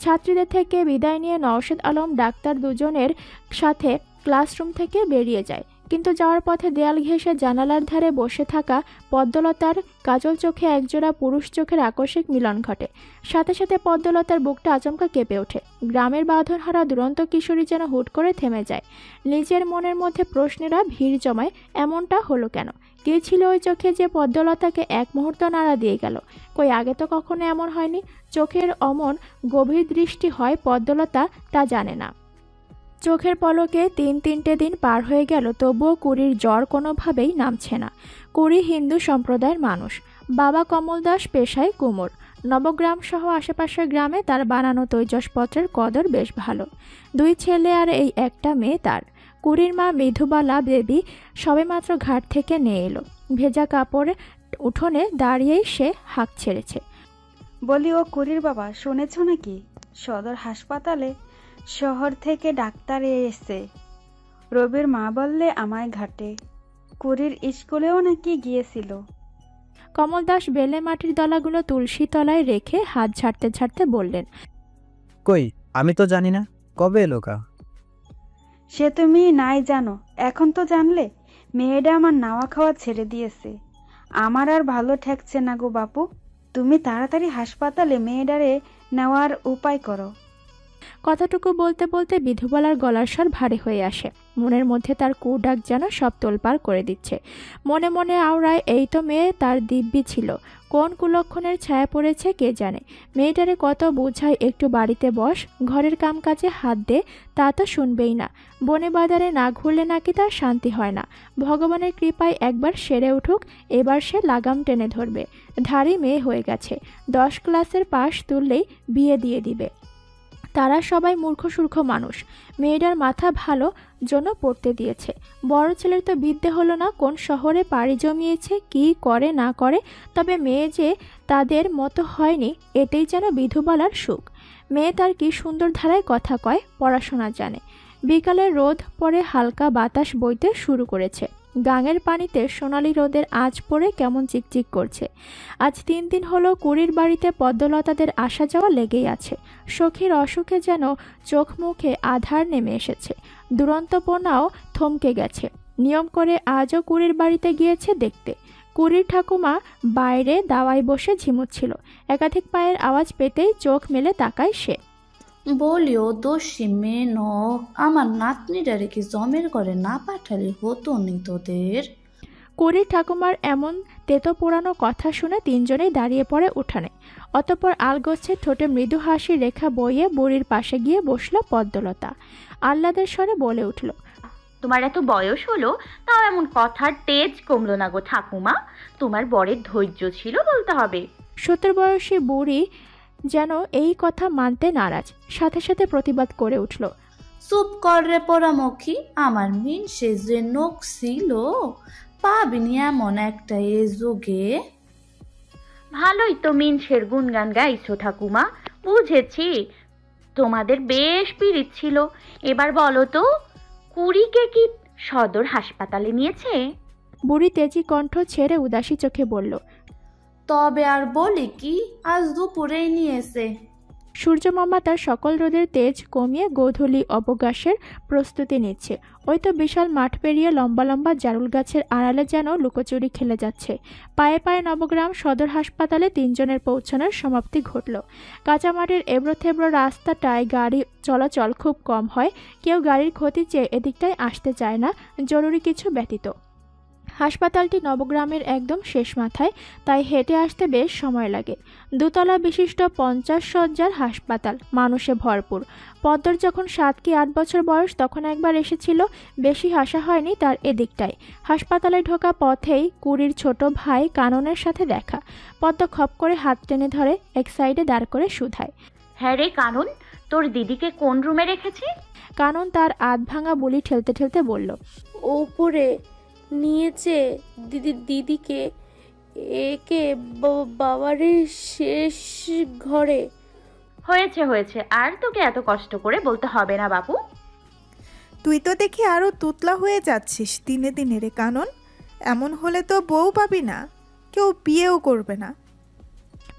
ছাত্রীদের থেকে বিদায় নিয়ে নওশাদ আলম ডাক্তার দুজনের সাথে ক্লাসরুম থেকে বেরিয়ে যায়। কিন্তু যাওয়ার পথে দেয়াল ঘেঁষে জানালার ধারে বসে থাকা পদ্মলতার কাজল চোখে একজোড়া পুরুষ চোখের আকস্মিক মিলন ঘটে। সাথে সাথে পদ্মলতার বুকটা আচমকা কেঁপে ওঠে। গ্রামের বাঁধনহারা দুরন্ত কিশোরী যেন হুট করে থেমে যায়। নিজের মনের মধ্যে প্রশ্নেরা ভিড় জমায়, এমনটা হলো কেন? কে ছিল ওই চোখে যে পদ্মলতাকে এক মুহূর্ত নাড়া দিয়ে গেল? কই আগে তো কখনো এমন হয়নি। চোখের অমন গভীর দৃষ্টি হয় পদ্মলতা তা জানে না। চোখের পলকে 3-3টে দিন পার হয়ে গেল, তবুও কুড়ির জ্বর কোনোভাবেই নামছে না। কুড়ি হিন্দু সম্প্রদায়ের মানুষ। বাবা কমল দাস পেশায় কুমোর। নবগ্রাম সহ আশেপাশের গ্রামে তার বানানো তৈজসপত্রের কদর বেশ ভালো। 2 ছেলে আর এই একটা মেয়ে তার। কুড়ির মা মৃধুবালা দেবী সবেমাত্র ঘাট থেকে নিয়ে এলো। ভেজা কাপড়ে উঠোনে দাঁড়িয়েই সে হাঁক ছেড়েছে। বলি, ও কুড়ির বাবা, শুনেছ নাকি সদর হাসপাতালে শহর থেকে ডাক্তার এসেছে? রবির মা বললে আমায় ঘাটে। কুড়ির স্কুলেও নাকি গিয়েছিল। কমল দাস বেলে মাটির দলাগুলো তুলসী তলায় রেখে হাত ঝাড়তে ঝাড়তে বললেন, কই, আমি তো জানি না, কবে এলো কা? সে তুমি নাই জানো, এখন তো জানলে। মেয়েটা আমার নাওয়া খাওয়া ছেড়ে দিয়েছে। আমার আর ভালো ঠেকছে না গো বাপু, তুমি তাড়াতাড়ি হাসপাতালে মেয়েটারে নেওয়ার উপায় করো। কথাটুকু বলতে বলতে বিধুবালার গলার স্বর ভারী হয়ে আসে। মনের মধ্যে তার কুডাক যেন সব তোলপাড় করে দিচ্ছে। মনে মনে আওড়ায়, এই তো মেয়ে তার দিব্যি ছিল, কোন কুলক্ষণের ছায়া পড়েছে কে জানে। মেয়েটারে কত বোঝায়, একটু বাড়িতে বস, ঘরের কামকাজে হাত দে, তা তো শুনবেই না। বনে বাজারে না ঘুরলে নাকি তার শান্তি হয় না। ভগবানের কৃপায় একবার সেরে উঠুক, এবার সে লাগাম টেনে ধরবে। ধারী মেয়ে হয়ে গেছে, 10 ক্লাসের পাশ তুললেই বিয়ে দিয়ে দিবে। তারা সবাই মূর্খ সূর্খ মানুষ। মেয়েটার মাথা ভালো জন্য পড়তে দিয়েছে। বড় ছেলের তো বিদ্যে হলো না, কোন শহরে পাড়ি জমিয়েছে, কি করে না করে, তবে মেয়ে যে তাদের মতো হয়নি, এতেই যেন বিধুবালার সুখ। মেয়ে তার কি সুন্দর ধারায় কথা কয়, পড়াশোনা জানে। বিকালে রোদ পরে হালকা বাতাস বইতে শুরু করেছে। গাঙের পানিতে সোনালি রোদের আঁচ পড়ে কেমন চিকচিক করছে। আজ 3 দিন হলো কুড়ির বাড়িতে পদ্মলতাদের আসা যাওয়া লেগেই আছে। সখীর অসুখে যেন চোখ মুখে আধার নেমে এসেছে। দুরন্তপনাও থমকে গেছে। নিয়ম করে আজও কুড়ির বাড়িতে গিয়েছে দেখতে। কুড়ির ঠাকুমা বাইরে দাওয়ায় বসে ঝিমুচ্ছিল। একাধিক পায়ের আওয়াজ পেতেই চোখ মেলে তাকায় সে। বলিও দোষী মেয়ে ন, আমার নাতনিটারে কি জমের করে না পাঠালে হতো নি তোদের? কুড়ির ঠাকুমার এমন তেতো পোড়ানো কথা শুনে 3 জনেই দাঁড়িয়ে পড়ে উঠানে। অতঃপর আলগোছে ঠোঁটে মৃদু হাসি রেখা বইয়ে বুড়ির পাশে গিয়ে বসল পদ্মলতা। আহ্লাদের স্বরে বলে উঠল, তোমার এত বয়স হলো, তাও এমন কথার তেজ কমলো না গো ঠাকুমা। তোমার বরের ধৈর্য ছিল বলতে হবে। 70 বয়সী বুড়ি যেন এই কথা মানতে নারাজ, সাথে সাথে প্রতিবাদ করে উঠল, চুপ কর রে পোড়ামুখী, আমার মিন সে যে নোক ছিল, পাবিনি এমন একটা এ যুগে। ভালোই তো মিনসের গুণগান গাইছো ঠাকুমা, বুঝেছি তোমাদের বেশ পীড়িত ছিল। এবার বলো তো, কুড়িকে কি সদর হাসপাতালে নিয়েছে? বুড়ি তেজি কণ্ঠ ছেড়ে উদাসী চোখে বলল, তবে আর বলি কি, আজ দুপুরেই নিয়েছে। সূর্যমামা তার সকল রোদের তেজ কমিয়ে গোধূলি অবকাশের প্রস্তুতি নিচ্ছে। ওই তো বিশাল মাঠ পেরিয়ে লম্বা লম্বা জারুল গাছের আড়ালে যেন লুকোচুরি খেলে যাচ্ছে। পায়ে পায়ে নবগ্রাম সদর হাসপাতালে 3 জনের পৌঁছানোর সমাপ্তি ঘটল। কাঁচামাটির এবড়ো থেবড়ো রাস্তাটায় গাড়ি চলাচল খুব কম হয়। কেউ গাড়ির ক্ষতি চেয়ে এদিকটায় আসতে চায় না, জরুরি কিছু ব্যতীত। হাসপাতালটি নবগ্রামের একদম শেষ মাথায়, তাই হেঁটে আসতে বেশ সময় লাগে। 2 তলা বিশিষ্ট 50 শয্যার হাসপাতাল, মানুষে ভরপুর। পদ্মর যখন 7 কি 8 বছর বয়স তখন একবার এসেছিল, বেশি হাসা হয়নি তার এদিকটায়। হাসপাতালে ঢোকা পথেই কুড়ির ছোট ভাই কাননের সাথে দেখা। পদ্ম খপ করে হাত টেনে ধরে এক সাইডে দাঁড় করে শুধায়, হ্যাঁ রে কানন, তোর দিদিকে কোন রুমে রেখেছি? কানন তার আধ ভাঙা বুলি ঠেলতে ঠেলতে বলল, ওপরে নিয়েছে দিদিকে, একে বাবারে শেষ ঘরে। হয়েছে হয়েছে, আর তোকে এত কষ্ট করে বলতে হবে না বাপু। তুই তো দেখি আরো তুতলা হয়ে যাচ্ছিস দিনে দিনে রে কানন। এমন হলে তো বউ পাবি না, কেউ বিয়েও করবে না।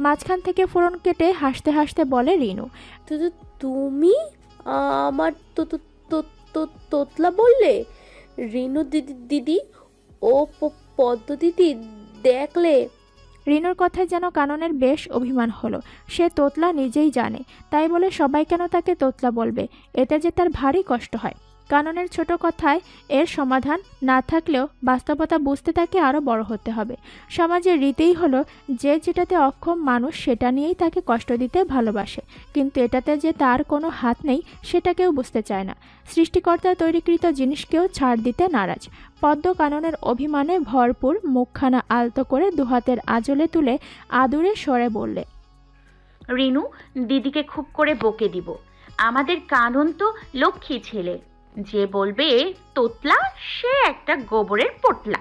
মাঝখান থেকে ফোড়ন কেটে হাসতে হাসতে বলে রিনু, তুমি আমার তোতলা বললে? রিনু দিদি ও পদ্ম দিদি দেখলে? রিনুর কথায় যেন কাননের বেশ অভিমান হলো। সে তোতলা নিজেই জানে, তাই বলে সবাই কেন তাকে তোতলা বলবে? এতে যে তার ভারী কষ্ট হয়। কাননের ছোট কথায় এর সমাধান না থাকলেও বাস্তবতা বুঝতে তাকে আরও বড় হতে হবে। সমাজের রীতিই হলো যে যেটাতে অক্ষম মানুষ সেটা নিয়েই তাকে কষ্ট দিতে ভালোবাসে, কিন্তু এটাতে যে তার কোনো হাত নেই সেটা কেউ বুঝতে চায় না। সৃষ্টিকর্তার তৈরিকৃত জিনিসকেও ছাড় দিতে নারাজ। পদ্ম কাননের অভিমানে ভরপুর মুখখানা আলতো করে দুহাতের আঁচলে তুলে আদুরে স্বরে বললে, রিনু, দিদিকে খুব করে বকে দিব। আমাদের কানন তো লক্ষ্মী ছেলে, যে বলবে তোতলা সে একটা গোবরের পোটলা।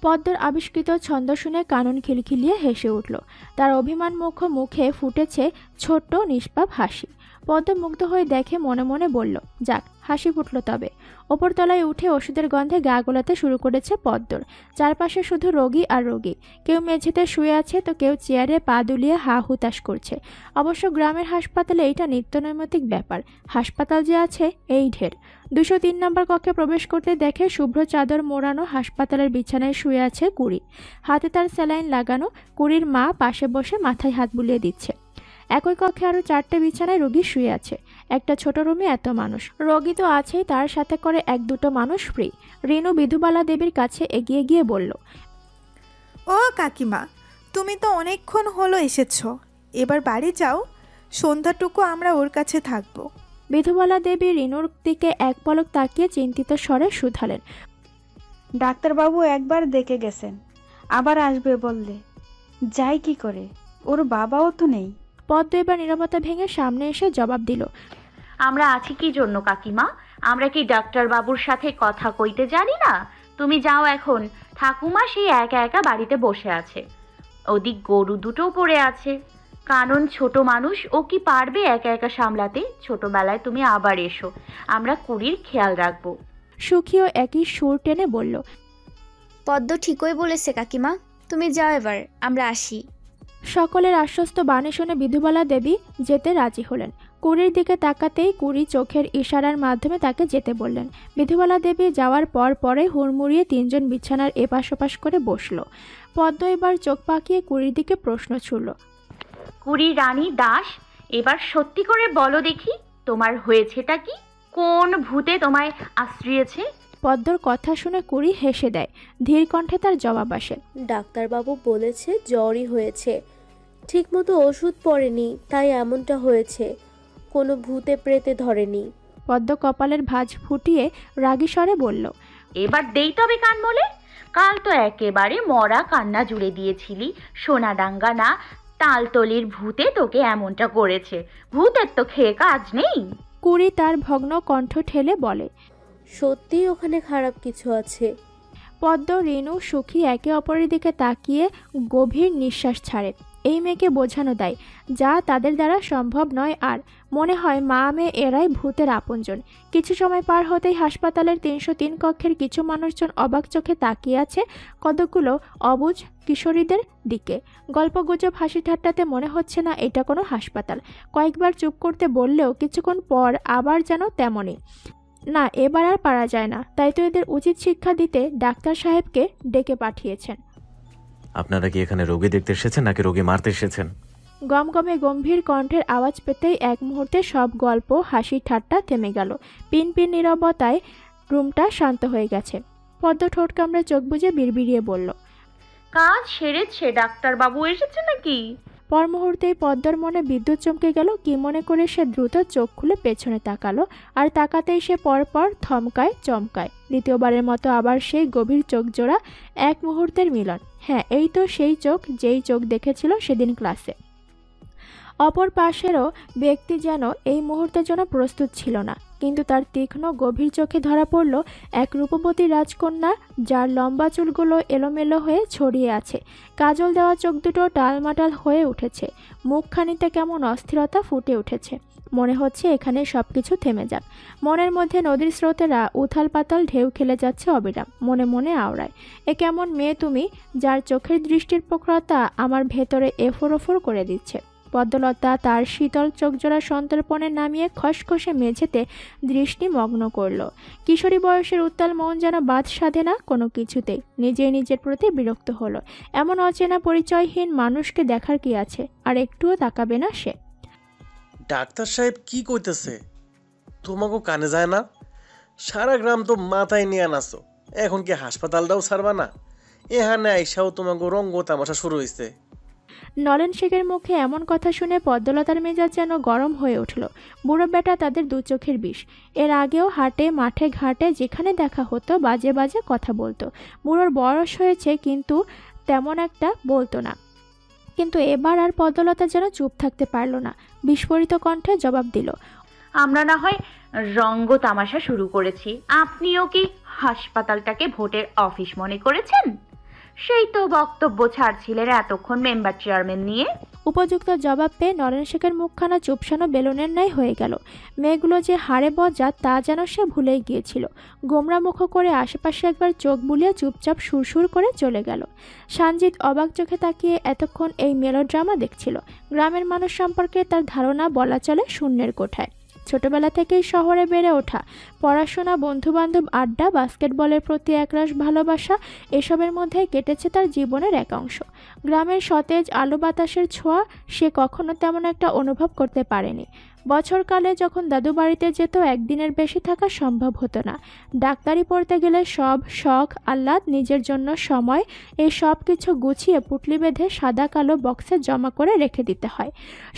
পদ্মর আবিষ্কৃত ছন্দ শুনে কানন খিলখিলিয়ে হেসে উঠল। তার অভিমান মুখে ফুটেছে ছোট্ট নিষ্পাপ হাসি। পদ্ম মুগ্ধ হয়ে দেখে মনে মনে বলল, যাক, হাসি ফুটল তবে। ওপরতলায় উঠে ওষুধের গন্ধে গা গোলাতে শুরু করেছে পদ্মর। চারপাশে শুধু রোগী আর রোগী। কেউ মেঝেতে শুয়ে আছে তো কেউ চেয়ারে পা দুলিয়ে হা হুতাশ করছে। অবশ্য গ্রামের হাসপাতালে এইটা নিত্যনৈমিত্তিক ব্যাপার। হাসপাতাল যে আছে এই ঢের। 203 নম্বর কক্ষে প্রবেশ করতে দেখে শুভ্র চাদর মোড়ানো হাসপাতালের বিছানায় শুয়ে আছে কুড়ি। হাতে তার স্যালাইন লাগানো। কুড়ির মা পাশে বসে মাথায় হাত বুলিয়ে দিচ্ছে। একই কক্ষে আরো 4টে বিছানায় রোগী শুয়ে আছে। একটা ছোট রুমে এত মানুষ। রোগী তো আছেই, তার সাথে করে 1-2 মানুষ ফ্রি। রিনু বিধুবালা দেবীর কাছে এগিয়ে গিয়ে বলল, ও কাকিমা, তুমি তো অনেকক্ষণ হলো এসেছো, এবার বাড়ি যাও, সন্ধ্যাটুকু আমরা ওর কাছে থাকবো। বিধুবালা দেবী রিনুর দিকে এক পলক তাকিয়ে চিন্তিত স্বরে শুধালেন, ডাক্তারবাবু একবার দেখে গেছেন, আবার আসবে বললে যাই কি করে? ওর বাবাও তো নেই। পদ্ম এবার নীরবতা ভেঙে সামনে এসে জবাব দিল, আমরা আছি কি জন্য কাকিমা? আমরা কি ডাক্তার বাবুর সাথে কথা কইতে জানি না? তুমি যাও এখন। ঠাকুমা সেই একা একা বাড়িতে বসে আছে, ওদিক গরু দুটো পড়ে আছে। কানন ছোট মানুষ, ও কি পারবে একা একা সামলাতে? ছোটবেলায় তুমি আবার এসো, আমরা কুড়ির খেয়াল রাখবো। সুখীও একই সুর টেনে বলল, পদ্ম ঠিকই বলেছে কাকিমা, তুমি যাও এবার, আমরা আসি। সকলের আশ্বস্ত বাণী শুনে বিধুবালা দেবী যেতে রাজি হলেন। কুড়ির দিকে তাকাতেই কুড়ি চোখের ইশারার মাধ্যমে তাকে যেতে বললেন। বিধুবালা দেবী যাওয়ার পরে হুড়মুড়িয়ে 3 জন বিছানার এপাশ ওপাশ করে বসল। পদ্ম এবার চোখ পাকিয়ে কুড়ির দিকে প্রশ্ন ছুড়ল, কুড়ি রানী দাস, এবার সত্যি করে বলো দেখি, তোমার হয়েছেটা কি? কোন ভূতে তোমায় আশ্রিয়েছে? পদ্মর কথা শুনে কুড়ি হেসে দেয়। ধীর কণ্ঠে তার জবাব আসে, ডাক্তারবাবু বলেছে জ্বরই হয়েছে, ঠিকমতো ওষুধ পড়েনি, তাই এমনটা হয়েছে, কোনো ভূতে প্রেতে ধরেনি। পদ্ম কপালের ভাঁজ ফুটিয়ে রাগী স্বরে বলল, এবার দেই তবে কান বলে। কাল তো একেবারে মরা কান্না জুড়ে দিয়েছিলি, সোনাডাঙ্গা না তালতলির ভূতে তোকে এমনটা করেছে। ভূতের তো খেয়ে কাজ নেই। কুড়ি তার ভগ্ন কণ্ঠ ঠেলে বলে, সত্যি ওখানে খারাপ কিছু আছে। পদ্ম, রিনু, সুখী একে অপরের দিকে তাকিয়ে গভীর নিঃশ্বাস ছাড়ে। এই মেয়েকে বোঝানো দেয়, যা তাদের দ্বারা সম্ভব নয়। আর মনে হয় মা মেয়ে এরাই ভূতের আপনজন। কিছু সময় পার হতেই হাসপাতালের 303 কক্ষের কিছু মানুষজন অবাক চোখে তাকিয়ে আছে কতগুলো অবুঝ কিশোরীদের দিকে। গল্পগুজব হাসি ঠাট্টাতে মনে হচ্ছে না এটা কোনো হাসপাতাল। কয়েকবার চুপ করতে বললেও কিছুক্ষণ পর আবার যেন তেমনই। না, এবার আর পারা যায় না, তাই তো এদের উচিত শিক্ষা দিতে ডাক্তার সাহেবকে ডেকে পাঠিয়েছেন। আপনারা কি এখানে রোগী দেখতে এসেছেন নাকি রোগী মারতে এসেছেন? গমগমে গম্ভীর কণ্ঠের আওয়াজ পেতেই এক মুহূর্তে সব গল্প হাসি ঠাট্টা থেমে গেল। পিন পিন নীরবতায় রুমটা শান্ত হয়ে গেছে। পদ্ম ঠোঁট কামড়ে চোখ বুজে বিড়বিড়িয়ে বলল, কাজ সেরেছে, ডাক্তারবাবু এসেছে নাকি? পর মুহূর্তেই পদ্মার মনে বিদ্যুৎ চমকে গেল। কি মনে করে সে দ্রুত চোখ খুলে পেছনে তাকালো, আর তাকাতেই সে পরপর থমকায় চমকায়। দ্বিতীয়বারের মতো আবার সেই গভীর চোখ জোড়া, এক মুহূর্তের মিলন। হ্যাঁ, এই তো সেই চোখ, যেই চোখ দেখেছিল সেদিন ক্লাসে। অপর পাশেরও ব্যক্তি যেন এই মুহূর্তের জন্য প্রস্তুত ছিল না, কিন্তু তার তীক্ষ্ণ গভীর চোখে ধরা পড়ল এক রূপবতী রাজকন্যা, যার লম্বা চুলগুলো এলোমেলো হয়ে ছড়িয়ে আছে। কাজল দেওয়া চোখ দুটো টালমাটাল হয়ে উঠেছে, মুখখানিতে কেমন অস্থিরতা ফুটে উঠেছে। মনে হচ্ছে এখানে সবকিছু থেমে যাক। মনের মধ্যে নদীর স্রোতেরা উথাল পাতাল ঢেউ খেলে যাচ্ছে অবিরাম। মনে মনে আওড়ায়, এ কেমন মেয়ে তুমি, যার চোখের দৃষ্টির প্রখরতা আমার ভেতরে এফোর ওফোর করে দিচ্ছে। পদ্মলতা তার শীতল চোখজোড়া সন্তর্পণে নামিয়ে খসখসে মেঝেতে দৃষ্টি মগ্ন করল। কিশোরী বয়সের উত্তাল মন যেন বাদ সাধে না কোনো কিছুতেই। নিজেই নিজের প্রতি বিরক্ত হলো। এমন অচেনা পরিচয়হীন মানুষকে দেখার কি আছে, আর একটুও তাকাবে না সে। ডাক্তার সাহেব কি কইতেছে? তোমাকে কানে যায় না? সারা গ্রাম তো মাথায় নিয়ে আনাছো, এখন কি হাসপাতালটাও ছাড়বা না? এখানে আইসাও তোমাকে রঙ্গ তামাশা শুরু হয়েছে। নলেন শেখের মুখে এমন কথা শুনে পদ্মলতার মেজাজ যেন গরম হয়ে উঠল। বুড়ো বেটা তাদের দু চোখের বিষ। এর আগেও হাটে মাঠে ঘাটে যেখানে দেখা হতো বাজে বাজে কথা বলতো। বুড়োর বয়স হয়েছে কিন্তু তেমন একটা বলতো না। কিন্তু এবার আর পদ্মলতা যেন চুপ থাকতে পারল না, বিস্ফোরিত কণ্ঠে জবাব দিল, আমরা না হয় রঙ্গ তামাশা শুরু করেছি, আপনিও কি হাসপাতালটাকে ভোটের অফিস মনে করেছেন? সেই তো বক্তব্য ছাড়ছিলেন এতক্ষণ মেম্বার চেয়ারম্যান নিয়ে। উপযুক্ত জবাব পেয়ে নরেন শেখের মুখখানা চুপসানো বেলুনের ন্যায় হয়ে গেল। মেয়েগুলো যে হাড়ে বজ্জা তা যেন সে ভুলেই গিয়েছিল। গোমরা মুখ করে আশেপাশে একবার চোখ বুলিয়ে চুপচাপ সুরসুর করে চলে গেল। সঞ্জিত অবাক চোখে তাকিয়ে এতক্ষণ এই মেলোড্রামা দেখছিল। গ্রামের মানুষ সম্পর্কে তার ধারণা বলা চলে শূন্যের কোঠায়। ছোটবেলা থেকেই শহরে বেড়ে ওঠা, পড়াশোনা, বন্ধুবান্ধব, আড্ডা, বাস্কেটবলের প্রতি একরাশ ভালোবাসা, এসবের মধ্যে কেটেছে তার জীবনের এক অংশ। গ্রামের সতেজ আলো বাতাসের ছোঁয়া সে কখনো তেমন একটা অনুভব করতে পারেনি। বছরকালে যখন দাদু বাড়িতে যেত একদিনের বেশি থাকা সম্ভব হতো না। ডাক্তারি পড়তে গেলে সব শখ আহ্লাদ, নিজের জন্য সময়, এই সব কিছু গুছিয়ে পুটলি বেঁধে সাদা কালো বক্সে জমা করে রেখে দিতে হয়।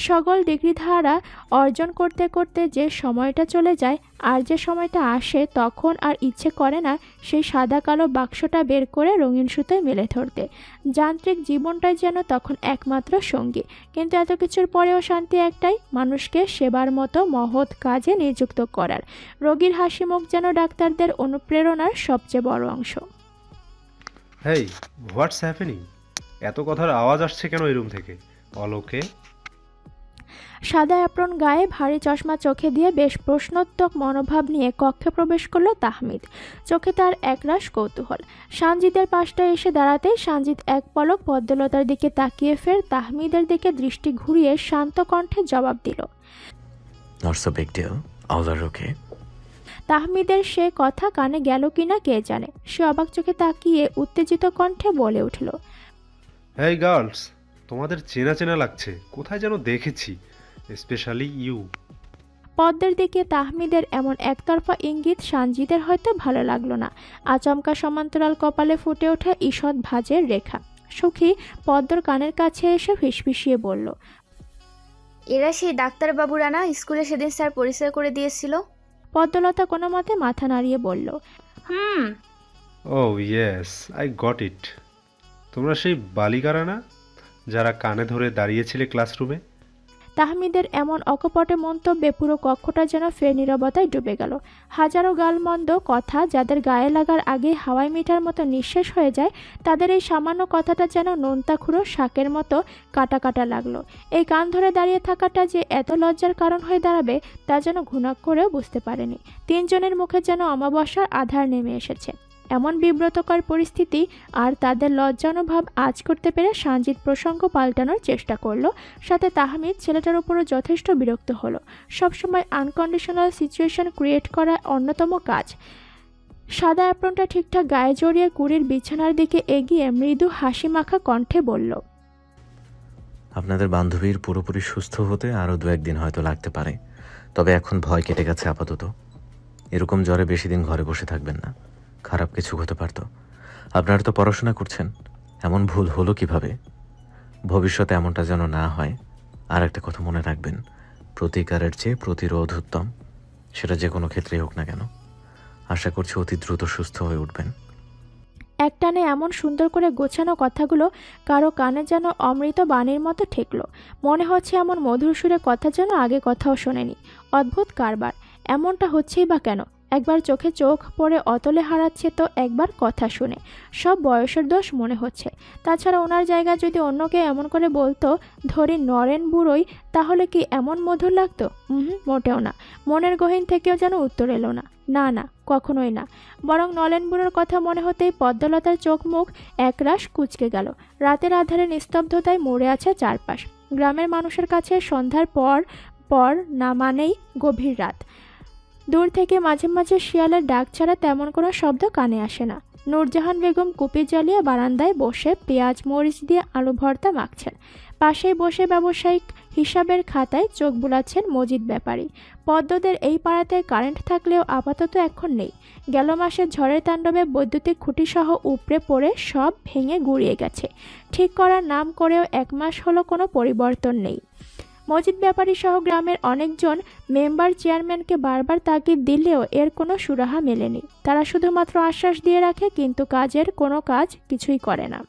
সকল ডিগ্রিধারা অর্জন করতে করতে যে সময়টা চলে যায়, আর যে সময়টা আসে তখন আর ইচ্ছে করে না সেই সাদা কালো বাক্সটা বের করে রঙিন সুতোয় মেলে ধরতে। যান্ত্রিক জীবনটাই যেন তখন একমাত্র সঙ্গী। কিন্তু এত কিছুর পরেও শান্তি একটাই, মানুষকে সেবার মতো মহৎ কাজে নিযুক্ত করার। রোগীর হাসি মুখ যেন ডাক্তারদের অনুপ্রেরণার সবচেয়ে বড় অংশ। হেই, হোয়াটস হ্যাপেনিং? এত কথার আওয়াজ আসছে কেন এই রুম থেকে? অলোকে সাদা অ্যাপ্রন গায়ে, ভারী চশমা চোখে দিয়ে বেশ প্রশ্নোত্তক মনোভাব নিয়ে কক্ষে প্রবেশ করলো তাহমিদ। চোখে তার একরাশ কৌতূহল। সঞ্জিতের পাশটা এসে দাঁড়াতেই সঞ্জিত এক পলক পদ্মলতার দিকে তাকিয়ে ফের তাহমিদের দিকে দৃষ্টি ঘুরিয়ে শান্ত কণ্ঠে জবাব দিল, Not so big deal. All are okay. তাহমিদের সে কথা কানে গেল কিনা কে জানে। সে অবাক চোখে তাকিয়ে উত্তেজিত কণ্ঠে বলে উঠল, হেই গার্লস, তোমাদের চেনা চেনা লাগছে, কোথায় যেন দেখেছি, স্পেশালি ইউ। পদ্মের দিকে তাহমিদের এমন একতরফা ইঙ্গিত সঞ্জিতের হয়তো ভালো লাগলো না। আচমকা সমান্তরাল কপালে ফুটে ওঠা ঈষৎ ভাঁজের রেখা। সখী পদ্মর কানের কাছে এসে ফিসফিসিয়ে বলল, এরা সেই ডাক্তারবাবুরা না, স্কুলে সেদিন স্যার পরিচয় করে দিয়েছিল। পদ্মলতা কোনো মতে মাথা নাড়িয়ে বলল, ও ইয়েস, আই গট ইট। তোমরা সেই বালিকারা না, যারা কানে ধরে দাঁড়িয়েছিলে ক্লাসরুমে? তাহমিদের এমন অকপটে মন্তব্যে পুরো কক্ষটা যেন ফের নীরবতায় ডুবে গেল। হাজারো গালমন্দ কথা যাদের গায়ে লাগার আগে হাওয়াই মিঠার মতো নিঃশেষ হয়ে যায়, তাদের এই সামান্য কথাটা যেন নোনতাখুড়ো শাকের মতো কাটা কাটা লাগলো। এই কান ধরে দাঁড়িয়ে থাকাটা যে এত লজ্জার কারণ হয়ে দাঁড়াবে তা যেন ঘুণাক করেও বুঝতে পারেনি। তিনজনের মুখে যেন অমাবস্যার আধার নেমে এসেছে। এমন বিব্রতকর পরিস্থিতি আর তাদের লজ্জানুভাব আজ করতে পেরে সানজিদ প্রসঙ্গ পাল্টানোর চেষ্টা করলো। সাথে তাহমিদ ছেলেটার উপরও যথেষ্ট বিরক্ত হলো। সবসময় আনকন্ডিশনাল সিচুয়েশন ক্রিয়েট করা অন্যতম কাজ। সাদা অ্যাপ্রনটা ঠিকঠাক গায়ে জড়িয়ে কুড়ির বিছানার দিকে এগিয়ে মৃদু হাসি মাখা কণ্ঠে বলল, আপনাদের বান্ধবীর পুরোপুরি সুস্থ হতে আরও 2-1 দিন হয়তো লাগতে পারে, তবে এখন ভয় কেটে গেছে আপাতত। এরকম জ্বরে বেশি দিন ঘরে বসে থাকবেন না, খারাপ কিছু হতে পারত। আপনারা তো পড়াশোনা করছেন, এমন ভুল হলো কিভাবে? ভবিষ্যতে এমনটা যেন না হয়। আর একটা কথা মনে রাখবেন, প্রতিকারের চেয়ে প্রতিরোধ উত্তম, সেটা যে কোনো ক্ষেত্রেই হোক না কেন। আশা করছি অতি দ্রুত সুস্থ হয়ে উঠবেন। একটানে এমন সুন্দর করে গোছানো কথাগুলো কারো কানে যেন অমৃত বাণীর মতো ঠেকলো। মনে হচ্ছে এমন মধুর সুরে কথা যেন আগে কথাও শোনেনি। অদ্ভুত কারবার। এমনটা হচ্ছেই বা কেন? একবার চোখে চোখ পড়ে অতলে হারাচ্ছে, তো একবার কথা শুনে। সব বয়সের দোষ মনে হচ্ছে। তাছাড়া ওনার জায়গা যদি অন্যকে এমন করে বলতো, ধরি নরেন বুড়োই, তাহলে কি এমন মধুর লাগতো? মোটেও না। মনের গহীন থেকেও যেন উত্তর এলো না। না না, কখনোই না। বরং নলেন বুড়োর কথা মনে হতেই পদ্মলতার চোখ মুখ একরাশ কুঁচকে গেল। রাতের আধারে নিস্তব্ধতায় মরে আছে চারপাশ। গ্রামের মানুষের কাছে সন্ধ্যার পর না মানেই গভীর রাত। দূর থেকে মাঝে মাঝে শিয়ালের ডাক ছাড়া তেমন কোনো শব্দ কানে আসে না। নূরজাহান বেগম কুপি জ্বালিয়ে বারান্দায় বসে পেঁয়াজ মরিচ দিয়ে আলু ভর্তা মাখছেন। পাশেই বসে ব্যবসায়িক হিসাবের খাতায় চোখ বুলাচ্ছেন মজিদ ব্যাপারী। পদ্মদের এই পাড়াতে কারেন্ট থাকলেও আপাতত এখন নেই। গেল মাসে ঝড়ের তাণ্ডবে বৈদ্যুতিক খুঁটিসহ উপড়ে পড়ে সব ভেঙে গুড়িয়ে গেছে। ঠিক করার নাম করেও 1 মাস হলো কোনো পরিবর্তন নেই। মজিদ ব্যাপারী সহ গ্রামের অনেকজন মেম্বার চেয়ারম্যানকে বারবার তাগিদ দিলেও এর কোনো সুরাহা মেলেনি। তারা শুধুমাত্র আশ্বাস দিয়ে রাখে, কিন্তু কাজের কোনো কাজ কিছুই করে না।